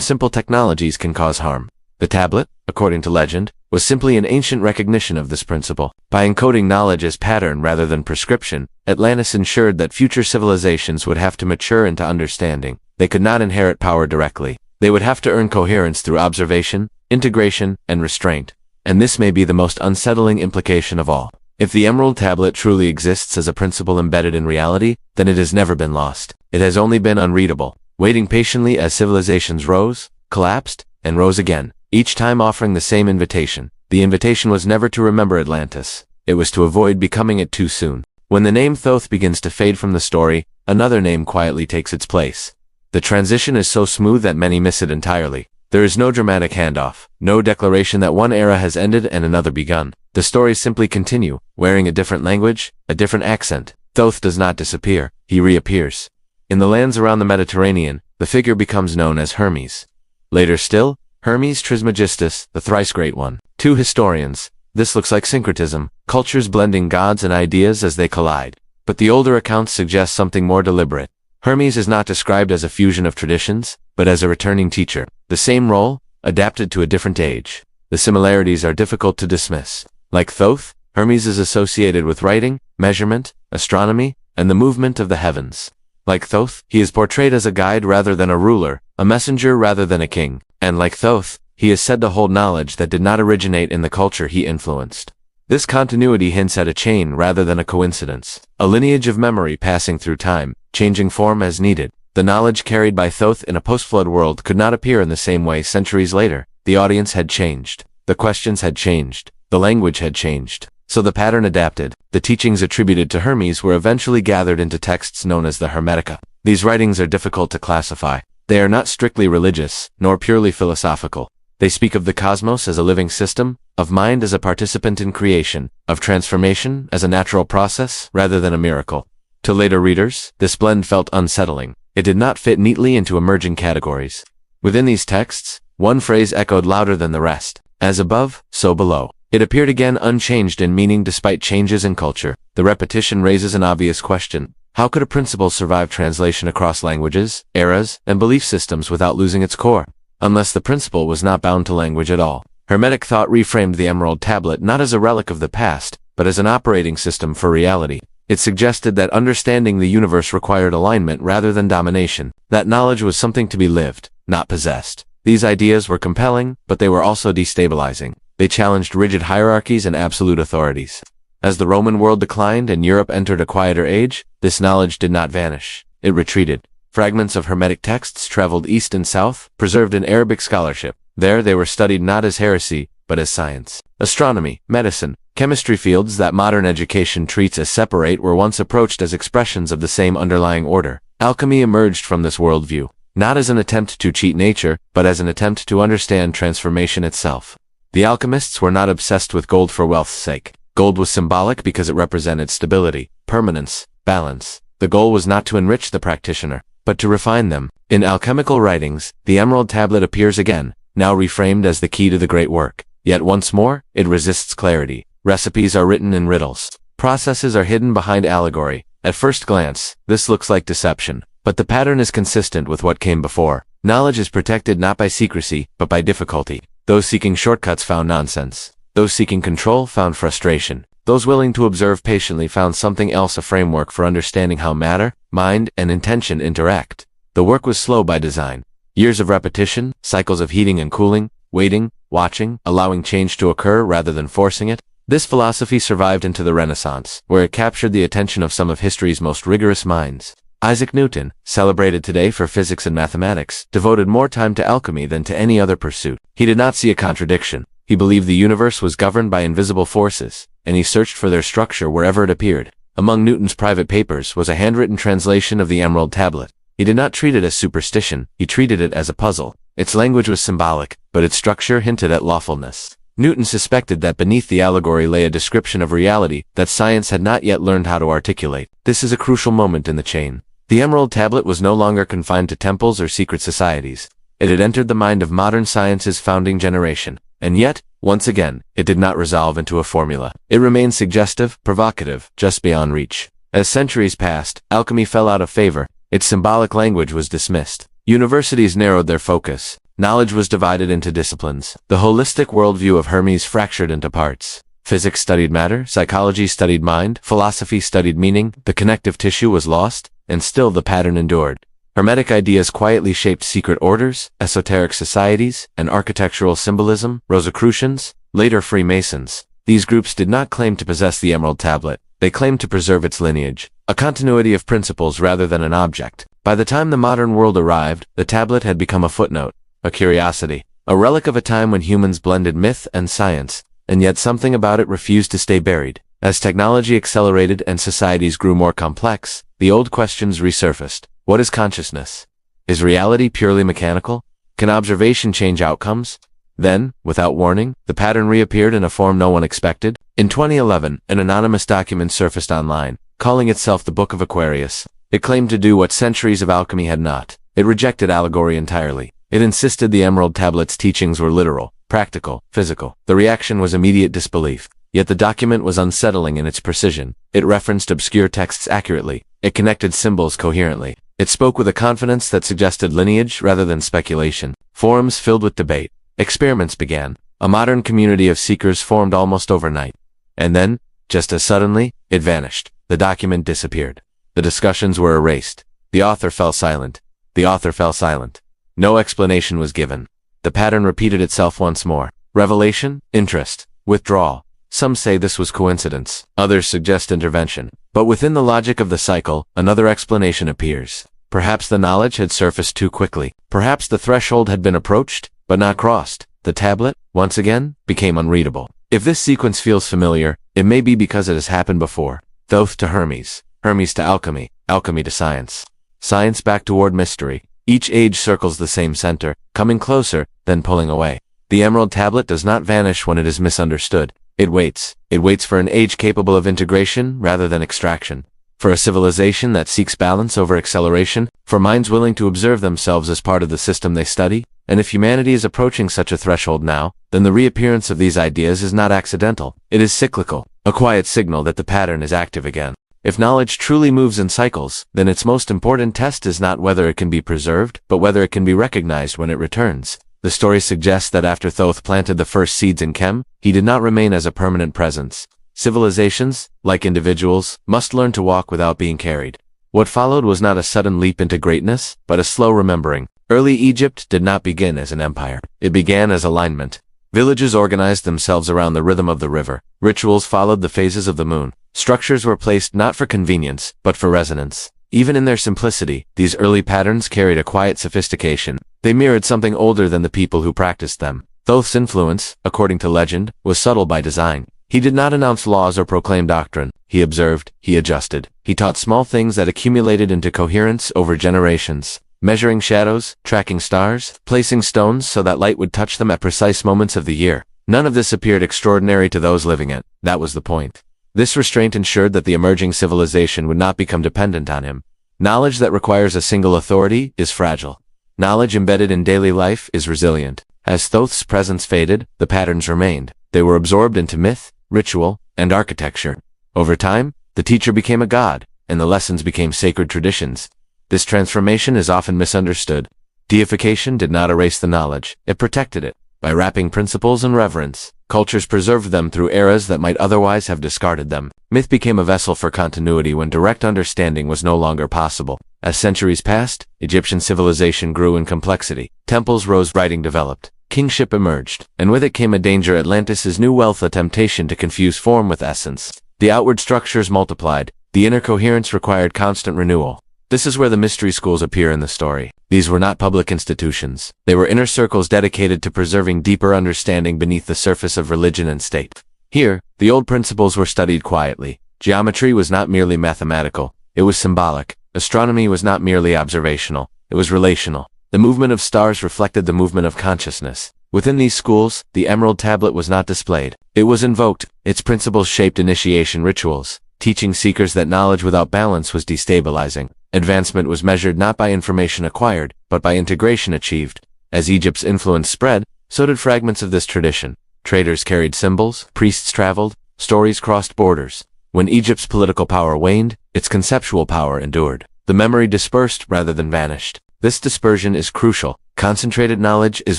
Speaker 1: simple technologies can cause harm. The tablet, according to legend, was simply an ancient recognition of this principle. By encoding knowledge as pattern rather than prescription, Atlantis ensured that future civilizations would have to mature into understanding. They could not inherit power directly. They would have to earn coherence through observation, integration, and restraint. And this may be the most unsettling implication of all. If the Emerald Tablet truly exists as a principle embedded in reality, then it has never been lost. It has only been unreadable, waiting patiently as civilizations rose, collapsed, and rose again, each time offering the same invitation. The invitation was never to remember Atlantis. It was to avoid becoming it too soon. When the name Thoth begins to fade from the story, another name quietly takes its place. The transition is so smooth that many miss it entirely. There is no dramatic handoff, no declaration that one era has ended and another begun. The stories simply continue, wearing a different language, a different accent. Thoth does not disappear, he reappears. In the lands around the Mediterranean, the figure becomes known as Hermes. Later still, Hermes Trismegistus, the thrice great one. To historians, this looks like syncretism, cultures blending gods and ideas as they collide. But the older accounts suggest something more deliberate. Hermes is not described as a fusion of traditions, but as a returning teacher. The same role, adapted to a different age. The similarities are difficult to dismiss. Like Thoth, Hermes is associated with writing, measurement, astronomy, and the movement of the heavens. Like Thoth, he is portrayed as a guide rather than a ruler, a messenger rather than a king. And like Thoth, he is said to hold knowledge that did not originate in the culture he influenced. This continuity hints at a chain rather than a coincidence, a lineage of memory passing through time, changing form as needed. The knowledge carried by Thoth in a post-flood world could not appear in the same way centuries later. The audience had changed. The questions had changed. The language had changed. So the pattern adapted. The teachings attributed to Hermes were eventually gathered into texts known as the Hermetica. These writings are difficult to classify. They are not strictly religious, nor purely philosophical. They speak of the cosmos as a living system, of mind as a participant in creation, of transformation as a natural process rather than a miracle. To later readers, this blend felt unsettling. It did not fit neatly into emerging categories. Within these texts, one phrase echoed louder than the rest. As above, so below. It appeared again unchanged in meaning despite changes in culture. The repetition raises an obvious question. How could a principle survive translation across languages, eras, and belief systems without losing its core? Unless the principle was not bound to language at all. Hermetic thought reframed the Emerald Tablet not as a relic of the past, but as an operating system for reality. It suggested that understanding the universe required alignment rather than domination, that knowledge was something to be lived, not possessed. These ideas were compelling, but they were also destabilizing. They challenged rigid hierarchies and absolute authorities. As the Roman world declined and Europe entered a quieter age, this knowledge did not vanish. It retreated. Fragments of Hermetic texts traveled east and south, preserved in Arabic scholarship. There they were studied not as heresy, but as science. Astronomy, medicine, chemistry, fields that modern education treats as separate were once approached as expressions of the same underlying order. Alchemy emerged from this worldview, not as an attempt to cheat nature, but as an attempt to understand transformation itself. The alchemists were not obsessed with gold for wealth's sake. Gold was symbolic because it represented stability, permanence, balance. The goal was not to enrich the practitioner, but to refine them. In alchemical writings, the Emerald Tablet appears again, now reframed as the key to the great work. Yet once more, it resists clarity. Recipes are written in riddles. Processes are hidden behind allegory. At first glance, this looks like deception, but the pattern is consistent with what came before. Knowledge is protected not by secrecy, but by difficulty. Those seeking shortcuts found nonsense. Those seeking control found frustration. Those willing to observe patiently found something else, a framework for understanding how matter, mind, and intention interact. The work was slow by design. Years of repetition, cycles of heating and cooling, waiting, watching, allowing change to occur rather than forcing it. This philosophy survived into the Renaissance, where it captured the attention of some of history's most rigorous minds. Isaac Newton, celebrated today for physics and mathematics, devoted more time to alchemy than to any other pursuit. He did not see a contradiction. He believed the universe was governed by invisible forces, and he searched for their structure wherever it appeared. Among Newton's private papers was a handwritten translation of the Emerald Tablet. He did not treat it as superstition, he treated it as a puzzle. Its language was symbolic, but its structure hinted at lawfulness. Newton suspected that beneath the allegory lay a description of reality that science had not yet learned how to articulate. This is a crucial moment in the chain. The Emerald Tablet was no longer confined to temples or secret societies. It had entered the mind of modern science's founding generation. And yet, once again, it did not resolve into a formula. It remained suggestive, provocative, just beyond reach. As centuries passed, alchemy fell out of favor. Its symbolic language was dismissed. Universities narrowed their focus. Knowledge was divided into disciplines. The holistic worldview of Hermes fractured into parts. Physics studied matter, psychology studied mind, philosophy studied meaning, the connective tissue was lost, and still the pattern endured. Hermetic ideas quietly shaped secret orders, esoteric societies, and architectural symbolism, Rosicrucians, later Freemasons. These groups did not claim to possess the Emerald Tablet. They claimed to preserve its lineage, a continuity of principles rather than an object. By the time the modern world arrived, the tablet had become a footnote, a curiosity, a relic of a time when humans blended myth and science, and yet something about it refused to stay buried. As technology accelerated and societies grew more complex, the old questions resurfaced. What is consciousness? Is reality purely mechanical? Can observation change outcomes? Then, without warning, the pattern reappeared in a form no one expected. In 2011, an anonymous document surfaced online, calling itself the Book of Aquarius. It claimed to do what centuries of alchemy had not. It rejected allegory entirely. It insisted the Emerald Tablet's teachings were literal, practical, physical. The reaction was immediate disbelief. Yet the document was unsettling in its precision. It referenced obscure texts accurately. It connected symbols coherently. It spoke with a confidence that suggested lineage rather than speculation. Forums filled with debate. Experiments began. A modern community of seekers formed almost overnight. And then, just as suddenly, it vanished. The document disappeared. The discussions were erased. The author fell silent. The author fell silent. No explanation was given. The pattern repeated itself once more. Revelation, interest, withdrawal. Some say this was coincidence. Others suggest intervention. But within the logic of the cycle, another explanation appears. Perhaps the knowledge had surfaced too quickly. Perhaps the threshold had been approached, but not crossed. The tablet, once again, became unreadable. If this sequence feels familiar, it may be because it has happened before. Thoth to Hermes, Hermes to alchemy, alchemy to science. Science back toward mystery. Each age circles the same center, coming closer, then pulling away. The Emerald Tablet does not vanish when it is misunderstood. It waits. It waits for an age capable of integration rather than extraction. For a civilization that seeks balance over acceleration. For minds willing to observe themselves as part of the system they study. And if humanity is approaching such a threshold now, then the reappearance of these ideas is not accidental. It is cyclical, a quiet signal that the pattern is active again. If knowledge truly moves in cycles, then its most important test is not whether it can be preserved, but whether it can be recognized when it returns. The story suggests that after Thoth planted the first seeds in Chem, he did not remain as a permanent presence. Civilizations, like individuals, must learn to walk without being carried. What followed was not a sudden leap into greatness, but a slow remembering. Early Egypt did not begin as an empire. It began as alignment. Villages organized themselves around the rhythm of the river. Rituals followed the phases of the moon. Structures were placed not for convenience, but for resonance. Even in their simplicity, these early patterns carried a quiet sophistication. They mirrored something older than the people who practiced them. Thoth's influence, according to legend, was subtle by design. He did not announce laws or proclaim doctrine. He observed, he adjusted. He taught small things that accumulated into coherence over generations. Measuring shadows, tracking stars, placing stones so that light would touch them at precise moments of the year. None of this appeared extraordinary to those living it. That was the point. This restraint ensured that the emerging civilization would not become dependent on him. Knowledge that requires a single authority is fragile. Knowledge embedded in daily life is resilient. As Thoth's presence faded, the patterns remained. They were absorbed into myth, ritual, and architecture. Over time, the teacher became a god, and the lessons became sacred traditions. This transformation is often misunderstood. Deification did not erase the knowledge, it protected it. By wrapping principles in reverence, Cultures preserved them through eras that might otherwise have discarded them. Myth became a vessel for continuity when direct understanding was no longer possible. As centuries passed, Egyptian civilization grew in complexity. Temples rose, writing developed. Kingship emerged, and with it came a danger: Atlantis' new wealth, a temptation to confuse form with essence. The outward structures multiplied, the inner coherence required constant renewal. This is where the mystery schools appear in the story. These were not public institutions. They were inner circles dedicated to preserving deeper understanding beneath the surface of religion and state. Here, the old principles were studied quietly. Geometry was not merely mathematical, it was symbolic. Astronomy was not merely observational, it was relational. The movement of stars reflected the movement of consciousness. Within these schools, the Emerald Tablet was not displayed. It was invoked. Its principles shaped initiation rituals, teaching seekers that knowledge without balance was destabilizing. Advancement was measured not by information acquired, but by integration achieved. As Egypt's influence spread, so did fragments of this tradition. Traders carried symbols, priests traveled, stories crossed borders. When Egypt's political power waned, its conceptual power endured. The memory dispersed rather than vanished. This dispersion is crucial. Concentrated knowledge is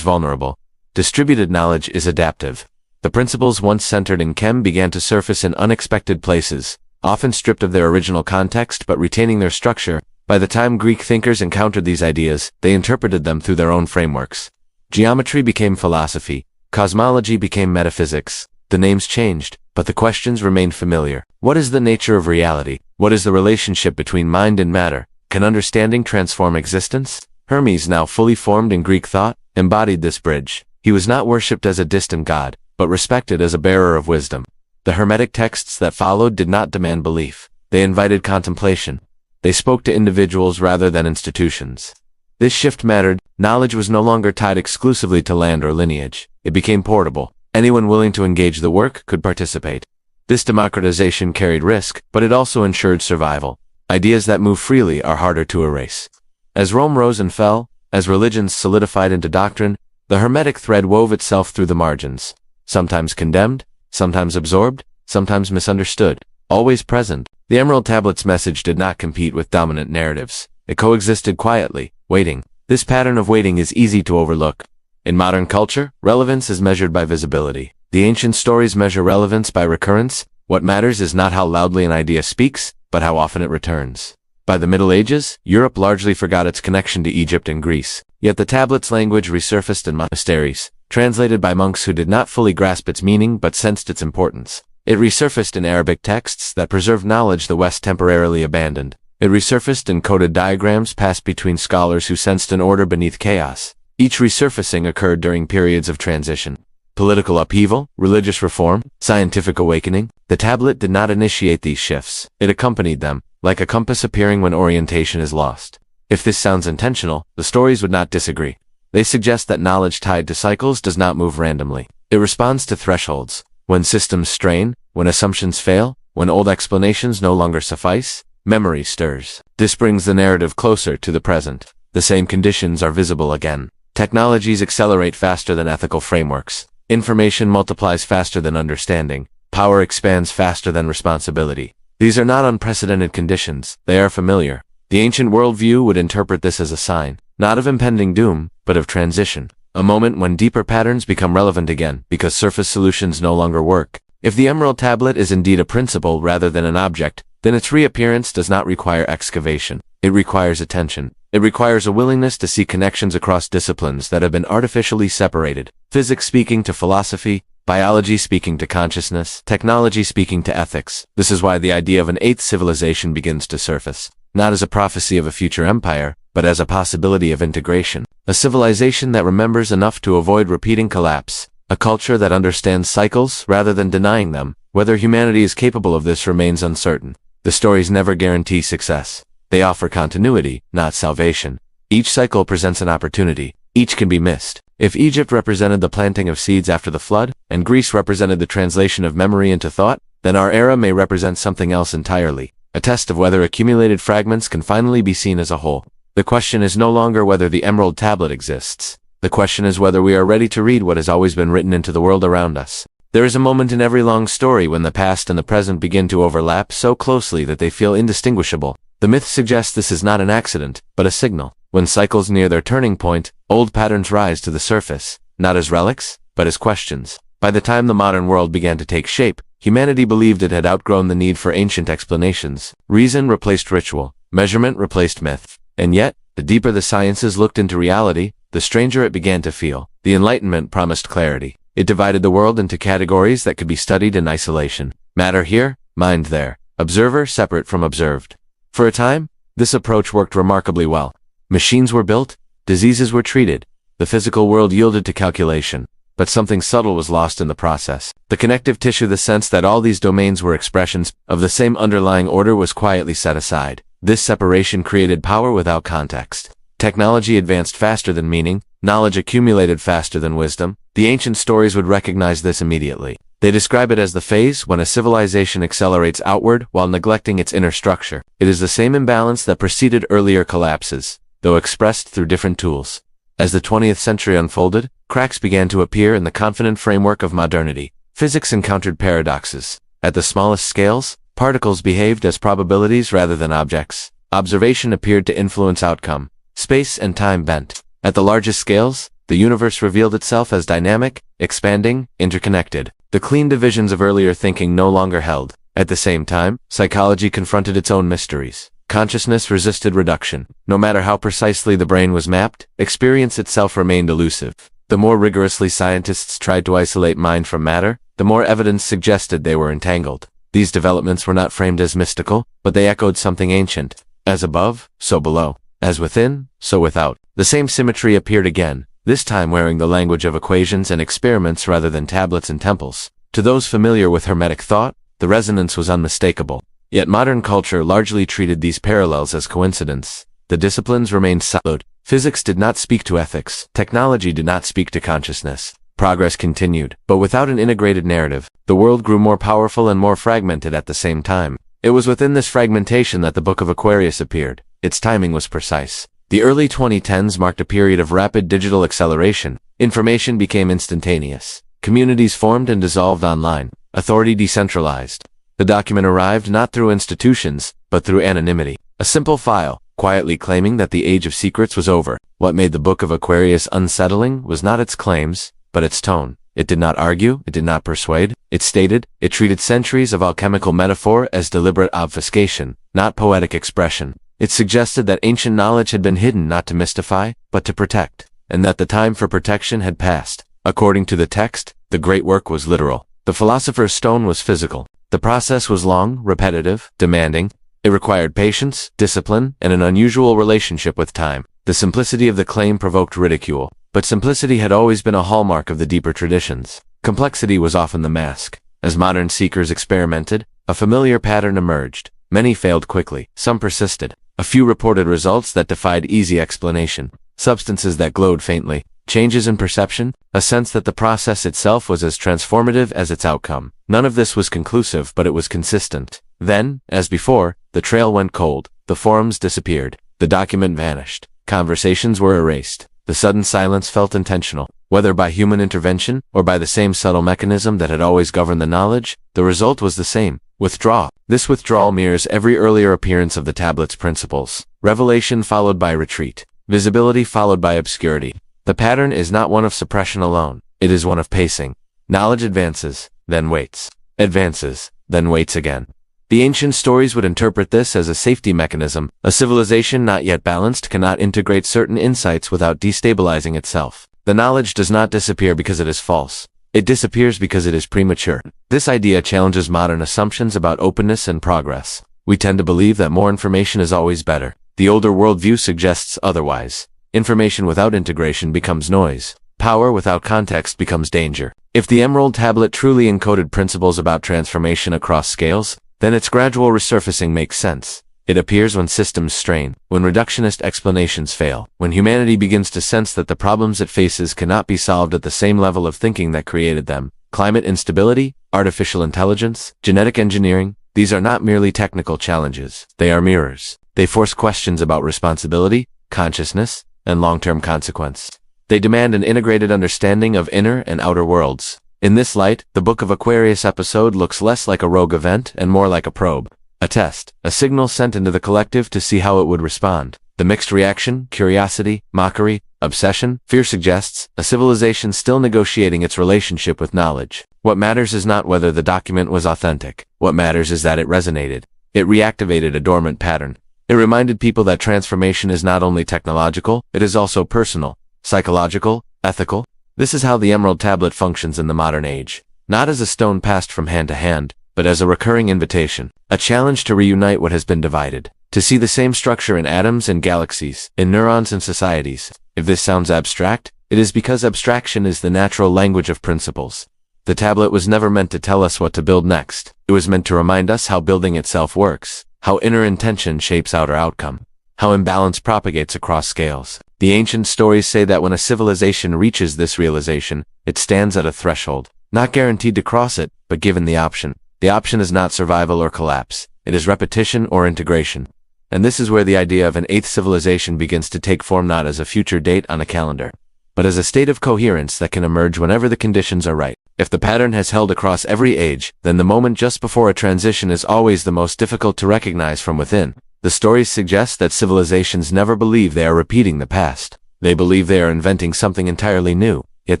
Speaker 1: vulnerable. Distributed knowledge is adaptive. The principles once centered in Chem began to surface in unexpected places, often stripped of their original context but retaining their structure. By the time Greek thinkers encountered these ideas, they interpreted them through their own frameworks. Geometry became philosophy. Cosmology became metaphysics. The names changed, but the questions remained familiar. What is the nature of reality? What is the relationship between mind and matter? Can understanding transform existence? Hermes, now fully formed in Greek thought, embodied this bridge. He was not worshipped as a distant god, but respected as a bearer of wisdom. The Hermetic texts that followed did not demand belief. They invited contemplation. They spoke to individuals rather than institutions. This shift mattered. Knowledge was no longer tied exclusively to land or lineage. It became portable. Anyone willing to engage the work could participate. This democratization carried risk, but it also ensured survival. Ideas that move freely are harder to erase. As Rome rose and fell, as religions solidified into doctrine, the Hermetic thread wove itself through the margins. Sometimes condemned, sometimes absorbed, sometimes misunderstood, always present. The Emerald Tablet's message did not compete with dominant narratives. It coexisted quietly, waiting. This pattern of waiting is easy to overlook. In modern culture, relevance is measured by visibility. The ancient stories measure relevance by recurrence. What matters is not how loudly an idea speaks, but how often it returns. By the Middle Ages, Europe largely forgot its connection to Egypt and Greece. Yet the tablet's language resurfaced in monasteries, translated by monks who did not fully grasp its meaning but sensed its importance. It resurfaced in Arabic texts that preserved knowledge the West temporarily abandoned. It resurfaced in coded diagrams passed between scholars who sensed an order beneath chaos. Each resurfacing occurred during periods of transition. Political upheaval, religious reform, scientific awakening. The tablet did not initiate these shifts. It accompanied them, like a compass appearing when orientation is lost. If this sounds intentional, the stories would not disagree. They suggest that knowledge tied to cycles does not move randomly. It responds to thresholds. When systems strain, when assumptions fail, when old explanations no longer suffice, memory stirs. This brings the narrative closer to the present. The same conditions are visible again. Technologies accelerate faster than ethical frameworks. Information multiplies faster than understanding. Power expands faster than responsibility. These are not unprecedented conditions. They are familiar. The ancient worldview would interpret this as a sign, not of impending doom, but of transition. A moment when deeper patterns become relevant again, because surface solutions no longer work. If the Emerald Tablet is indeed a principle rather than an object, then its reappearance does not require excavation. It requires attention. It requires a willingness to see connections across disciplines that have been artificially separated. Physics speaking to philosophy, biology speaking to consciousness, technology speaking to ethics. This is why the idea of an eighth civilization begins to surface, not as a prophecy of a future empire, but as a possibility of integration. A civilization that remembers enough to avoid repeating collapse. A culture that understands cycles rather than denying them. Whether humanity is capable of this remains uncertain. The stories never guarantee success. They offer continuity, not salvation. Each cycle presents an opportunity. Each can be missed. If Egypt represented the planting of seeds after the flood, and Greece represented the translation of memory into thought, then our era may represent something else entirely. A test of whether accumulated fragments can finally be seen as a whole. The question is no longer whether the Emerald Tablet exists. The question is whether we are ready to read what has always been written into the world around us. There is a moment in every long story when the past and the present begin to overlap so closely that they feel indistinguishable. The myth suggests this is not an accident, but a signal. When cycles near their turning point, old patterns rise to the surface, not as relics, but as questions. By the time the modern world began to take shape, humanity believed it had outgrown the need for ancient explanations. Reason replaced ritual, measurement replaced myth. And yet, the deeper the sciences looked into reality, the stranger it began to feel. The Enlightenment promised clarity. It divided the world into categories that could be studied in isolation. Matter here, mind there. Observer separate from observed. For a time, this approach worked remarkably well. Machines were built, diseases were treated, the physical world yielded to calculation. But something subtle was lost in the process. The connective tissue, the sense that all these domains were expressions of the same underlying order, was quietly set aside. This separation created power without context. Technology advanced faster than meaning, knowledge accumulated faster than wisdom. The ancient stories would recognize this immediately. They describe it as the phase when a civilization accelerates outward while neglecting its inner structure. It is the same imbalance that preceded earlier collapses, though expressed through different tools. As the 20th century unfolded, cracks began to appear in the confident framework of modernity. Physics encountered paradoxes. At the smallest scales, particles behaved as probabilities rather than objects. Observation appeared to influence outcome. Space and time bent. At the largest scales, the universe revealed itself as dynamic, expanding, interconnected. The clean divisions of earlier thinking no longer held. At the same time, psychology confronted its own mysteries. Consciousness resisted reduction. No matter how precisely the brain was mapped, experience itself remained elusive. The more rigorously scientists tried to isolate mind from matter, the more evidence suggested they were entangled. These developments were not framed as mystical, but they echoed something ancient. As above, so below. As within, so without. The same symmetry appeared again, this time wearing the language of equations and experiments rather than tablets and temples. To those familiar with Hermetic thought, the resonance was unmistakable. Yet modern culture largely treated these parallels as coincidence. The disciplines remained siloed. Physics did not speak to ethics. Technology did not speak to consciousness. Progress continued, but without an integrated narrative. The world grew more powerful and more fragmented at the same time. It was within this fragmentation that the Book of Aquarius appeared. Its timing was precise. The early 2010s marked a period of rapid digital acceleration. Information became instantaneous. Communities formed and dissolved online. Authority decentralized. The document arrived not through institutions, but through anonymity. A simple file, quietly claiming that the age of secrets was over. What made the Book of Aquarius unsettling was not its claims, but its tone. It did not argue, it did not persuade, it stated, it treated centuries of alchemical metaphor as deliberate obfuscation, not poetic expression. It suggested that ancient knowledge had been hidden not to mystify, but to protect, and that the time for protection had passed. According to the text, the great work was literal. The philosopher's stone was physical. The process was long, repetitive, demanding. It required patience, discipline, and an unusual relationship with time. The simplicity of the claim provoked ridicule, but simplicity had always been a hallmark of the deeper traditions. Complexity was often the mask. As modern seekers experimented, a familiar pattern emerged. Many failed quickly, some persisted. A few reported results that defied easy explanation. Substances that glowed faintly. Changes in perception, a sense that the process itself was as transformative as its outcome. None of this was conclusive, but it was consistent. Then, as before, the trail went cold. The forums disappeared. The document vanished. Conversations were erased. The sudden silence felt intentional. Whether by human intervention, or by the same subtle mechanism that had always governed the knowledge, the result was the same. Withdrawal. This withdrawal mirrors every earlier appearance of the tablet's principles. Revelation followed by retreat. Visibility followed by obscurity. The pattern is not one of suppression alone. It is one of pacing. Knowledge advances, then waits. Advances, then waits again. The ancient stories would interpret this as a safety mechanism. A civilization not yet balanced cannot integrate certain insights without destabilizing itself. The knowledge does not disappear because it is false. It disappears because it is premature. This idea challenges modern assumptions about openness and progress. We tend to believe that more information is always better. The older worldview suggests otherwise. Information without integration becomes noise. Power without context becomes danger. If the Emerald Tablet truly encoded principles about transformation across scales, then its gradual resurfacing makes sense. It appears when systems strain, when reductionist explanations fail, when humanity begins to sense that the problems it faces cannot be solved at the same level of thinking that created them. Climate instability, artificial intelligence, genetic engineering, these are not merely technical challenges. They are mirrors. They force questions about responsibility, consciousness, and long-term consequence. They demand an integrated understanding of inner and outer worlds. In this light, the Book of Aquarius episode looks less like a rogue event and more like a probe. A test, a signal sent into the collective to see how it would respond. The mixed reaction, curiosity, mockery, obsession, fear suggests a civilization still negotiating its relationship with knowledge. What matters is not whether the document was authentic. What matters is that it resonated. It reactivated a dormant pattern. It reminded people that transformation is not only technological, it is also personal, psychological, ethical. This is how the Emerald Tablet functions in the modern age. Not as a stone passed from hand to hand, but as a recurring invitation, a challenge to reunite what has been divided, to see the same structure in atoms and galaxies, in neurons and societies. If this sounds abstract, it is because abstraction is the natural language of principles. The tablet was never meant to tell us what to build next. It was meant to remind us how building itself works, how inner intention shapes outer outcome, how imbalance propagates across scales. The ancient stories say that when a civilization reaches this realization, it stands at a threshold, not guaranteed to cross it, but given the option. The option is not survival or collapse. It is repetition or integration. And this is where the idea of an eighth civilization begins to take form, not as a future date on a calendar, but as a state of coherence that can emerge whenever the conditions are right. If the pattern has held across every age, then the moment just before a transition is always the most difficult to recognize from within. The stories suggest that civilizations never believe they are repeating the past. They believe they are inventing something entirely new, yet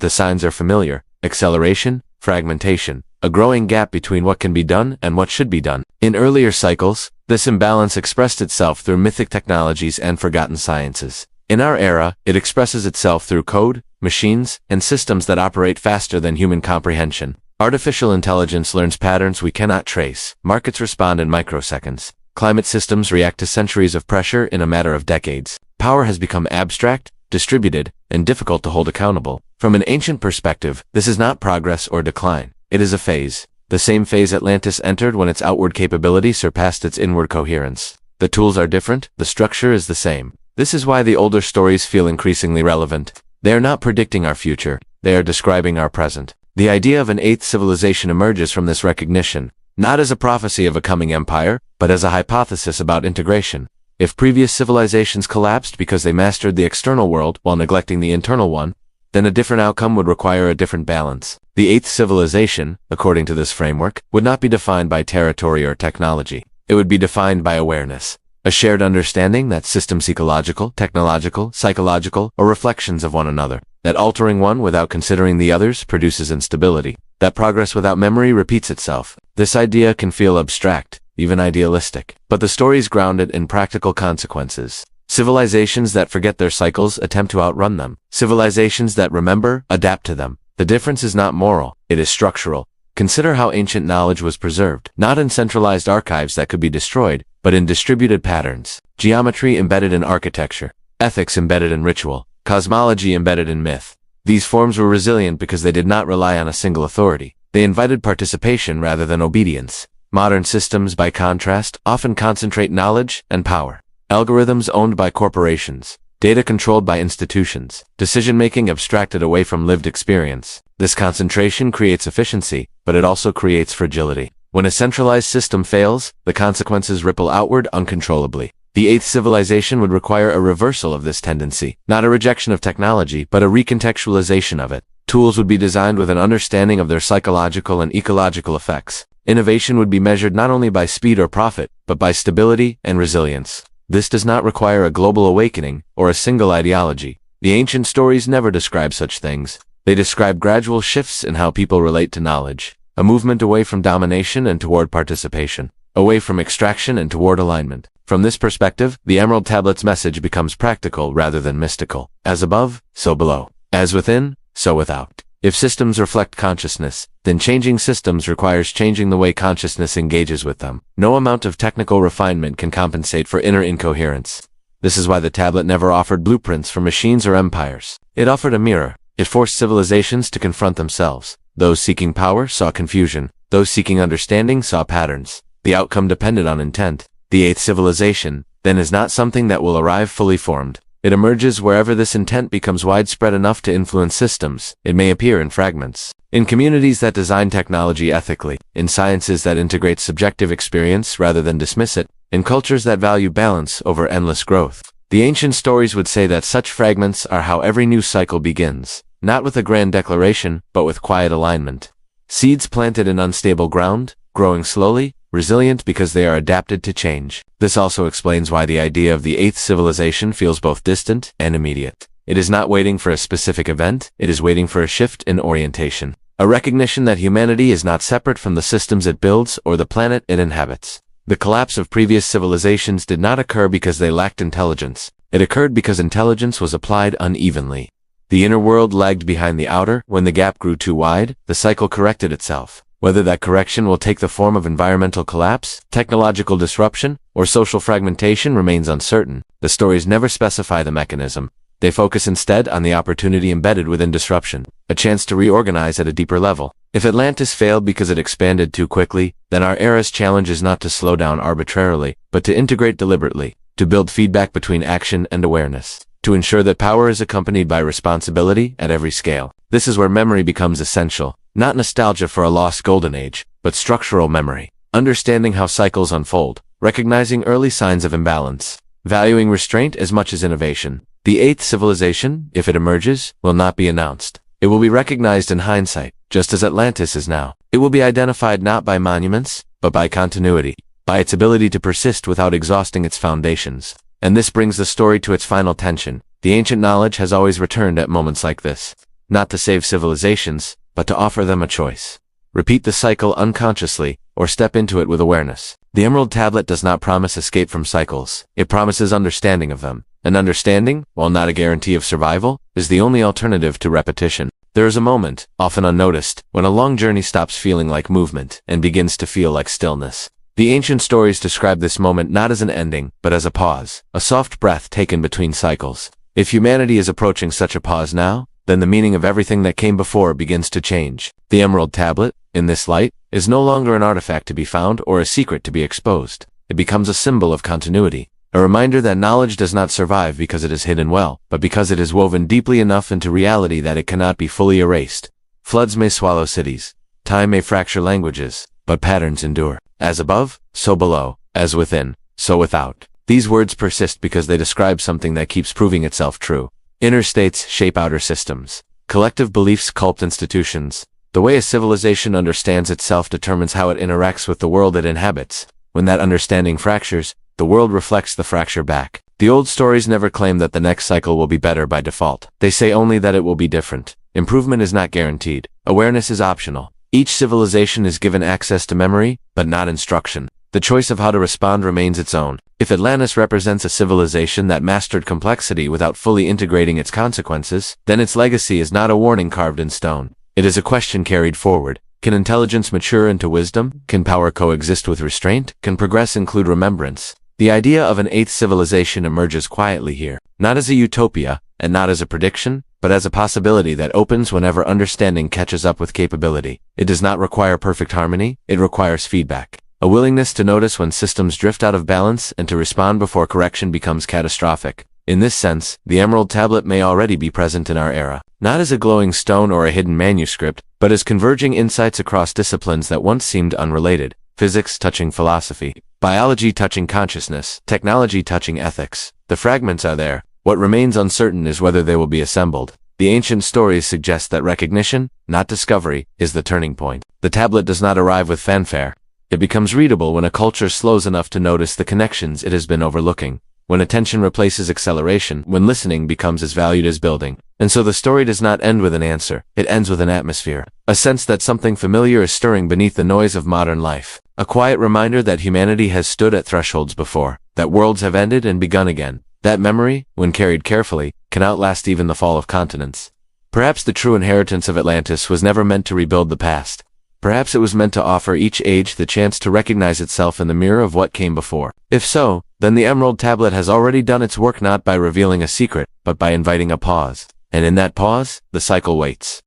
Speaker 1: the signs are familiar: acceleration, fragmentation, a growing gap between what can be done and what should be done. In earlier cycles, this imbalance expressed itself through mythic technologies and forgotten sciences. In our era, it expresses itself through code, machines, and systems that operate faster than human comprehension. Artificial intelligence learns patterns we cannot trace. Markets respond in microseconds. Climate systems react to centuries of pressure in a matter of decades. Power has become abstract, distributed, and difficult to hold accountable. From an ancient perspective, this is not progress or decline. It is a phase. The same phase Atlantis entered when its outward capability surpassed its inward coherence. The tools are different, the structure is the same. This is why the older stories feel increasingly relevant. They are not predicting our future, they are describing our present. The idea of an eighth civilization emerges from this recognition, not as a prophecy of a coming empire, but as a hypothesis about integration. If previous civilizations collapsed because they mastered the external world while neglecting the internal one, then a different outcome would require a different balance. The eighth civilization, according to this framework, would not be defined by territory or technology. It would be defined by awareness. A shared understanding that systems ecological, technological, psychological, are reflections of one another. That altering one without considering the others produces instability. That progress without memory repeats itself. This idea can feel abstract, even idealistic, but the stories ground it in practical consequences. Civilizations that forget their cycles attempt to outrun them. Civilizations that remember adapt to them. The difference is not moral, it is structural. Consider how ancient knowledge was preserved, not in centralized archives that could be destroyed, but in distributed patterns. Geometry embedded in architecture, ethics embedded in ritual, cosmology embedded in myth. These forms were resilient because they did not rely on a single authority. They invited participation rather than obedience. Modern systems, by contrast, often concentrate knowledge and power. Algorithms owned by corporations, data controlled by institutions, decision-making abstracted away from lived experience. This concentration creates efficiency, but it also creates fragility. When a centralized system fails, the consequences ripple outward uncontrollably. The eighth civilization would require a reversal of this tendency, not a rejection of technology, but a recontextualization of it. Tools would be designed with an understanding of their psychological and ecological effects. Innovation would be measured not only by speed or profit, but by stability and resilience. This does not require a global awakening or a single ideology. The ancient stories never describe such things. They describe gradual shifts in how people relate to knowledge, a movement away from domination and toward participation, away from extraction and toward alignment. From this perspective, the Emerald Tablet's message becomes practical rather than mystical. As above, so below. As within, so without. If systems reflect consciousness, then changing systems requires changing the way consciousness engages with them. No amount of technical refinement can compensate for inner incoherence. This is why the tablet never offered blueprints for machines or empires. It offered a mirror. It forced civilizations to confront themselves. Those seeking power saw confusion. Those seeking understanding saw patterns. The outcome depended on intent. The eighth civilization, then, is not something that will arrive fully formed. It emerges wherever this intent becomes widespread enough to influence systems. It may appear in fragments. In communities that design technology ethically, in sciences that integrate subjective experience rather than dismiss it, in cultures that value balance over endless growth. The ancient stories would say that such fragments are how every new cycle begins, not with a grand declaration, but with quiet alignment. Seeds planted in unstable ground, growing slowly, resilient because they are adapted to change. This also explains why the idea of the eighth civilization feels both distant and immediate. It is not waiting for a specific event, it is waiting for a shift in orientation. A recognition that humanity is not separate from the systems it builds or the planet it inhabits. The collapse of previous civilizations did not occur because they lacked intelligence. It occurred because intelligence was applied unevenly. The inner world lagged behind the outer. When the gap grew too wide, the cycle corrected itself. Whether that correction will take the form of environmental collapse, technological disruption, or social fragmentation remains uncertain. The stories never specify the mechanism. They focus instead on the opportunity embedded within disruption, a chance to reorganize at a deeper level. If Atlantis failed because it expanded too quickly, then our era's challenge is not to slow down arbitrarily, but to integrate deliberately, to build feedback between action and awareness, to ensure that power is accompanied by responsibility at every scale. This is where memory becomes essential, not nostalgia for a lost golden age, but structural memory, understanding how cycles unfold, recognizing early signs of imbalance, valuing restraint as much as innovation. The eighth civilization, if it emerges, will not be announced. It will be recognized in hindsight, just as Atlantis is now. It will be identified not by monuments, but by continuity, by its ability to persist without exhausting its foundations. And this brings the story to its final tension. The ancient knowledge has always returned at moments like this, not to save civilizations, but to offer them a choice. Repeat the cycle unconsciously, or step into it with awareness. The Emerald Tablet does not promise escape from cycles. It promises understanding of them. And understanding, while not a guarantee of survival, is the only alternative to repetition. There is a moment, often unnoticed, when a long journey stops feeling like movement and begins to feel like stillness. The ancient stories describe this moment not as an ending, but as a pause, a soft breath taken between cycles. If humanity is approaching such a pause now, then the meaning of everything that came before begins to change. The Emerald Tablet, in this light, is no longer an artifact to be found or a secret to be exposed. It becomes a symbol of continuity. A reminder that knowledge does not survive because it is hidden well, but because it is woven deeply enough into reality that it cannot be fully erased. Floods may swallow cities. Time may fracture languages, but patterns endure. As above, so below. As within, so without. These words persist because they describe something that keeps proving itself true. Inner states shape outer systems. Collective beliefs sculpt institutions. The way a civilization understands itself determines how it interacts with the world it inhabits. When that understanding fractures, the world reflects the fracture back. The old stories never claim that the next cycle will be better by default. They say only that it will be different. Improvement is not guaranteed. Awareness is optional. Each civilization is given access to memory, but not instruction. The choice of how to respond remains its own. If Atlantis represents a civilization that mastered complexity without fully integrating its consequences, then its legacy is not a warning carved in stone. It is a question carried forward. Can intelligence mature into wisdom? Can power coexist with restraint? Can progress include remembrance? The idea of an eighth civilization emerges quietly here, not as a utopia, and not as a prediction, but as a possibility that opens whenever understanding catches up with capability. It does not require perfect harmony, it requires feedback. A willingness to notice when systems drift out of balance and to respond before correction becomes catastrophic. In this sense, the Emerald Tablet may already be present in our era, not as a glowing stone or a hidden manuscript, but as converging insights across disciplines that once seemed unrelated. Physics touching philosophy, biology touching consciousness, technology touching ethics. The fragments are there. What remains uncertain is whether they will be assembled. The ancient stories suggest that recognition, not discovery, is the turning point. The tablet does not arrive with fanfare. It becomes readable when a culture slows enough to notice the connections it has been overlooking, when attention replaces acceleration, when listening becomes as valued as building. And so the story does not end with an answer, it ends with an atmosphere, a sense that something familiar is stirring beneath the noise of modern life, a quiet reminder that humanity has stood at thresholds before, that worlds have ended and begun again. That memory, when carried carefully, can outlast even the fall of continents. Perhaps the true inheritance of Atlantis was never meant to rebuild the past. Perhaps it was meant to offer each age the chance to recognize itself in the mirror of what came before. If so, then the Emerald Tablet has already done its work, not by revealing a secret, but by inviting a pause. And in that pause, the cycle waits.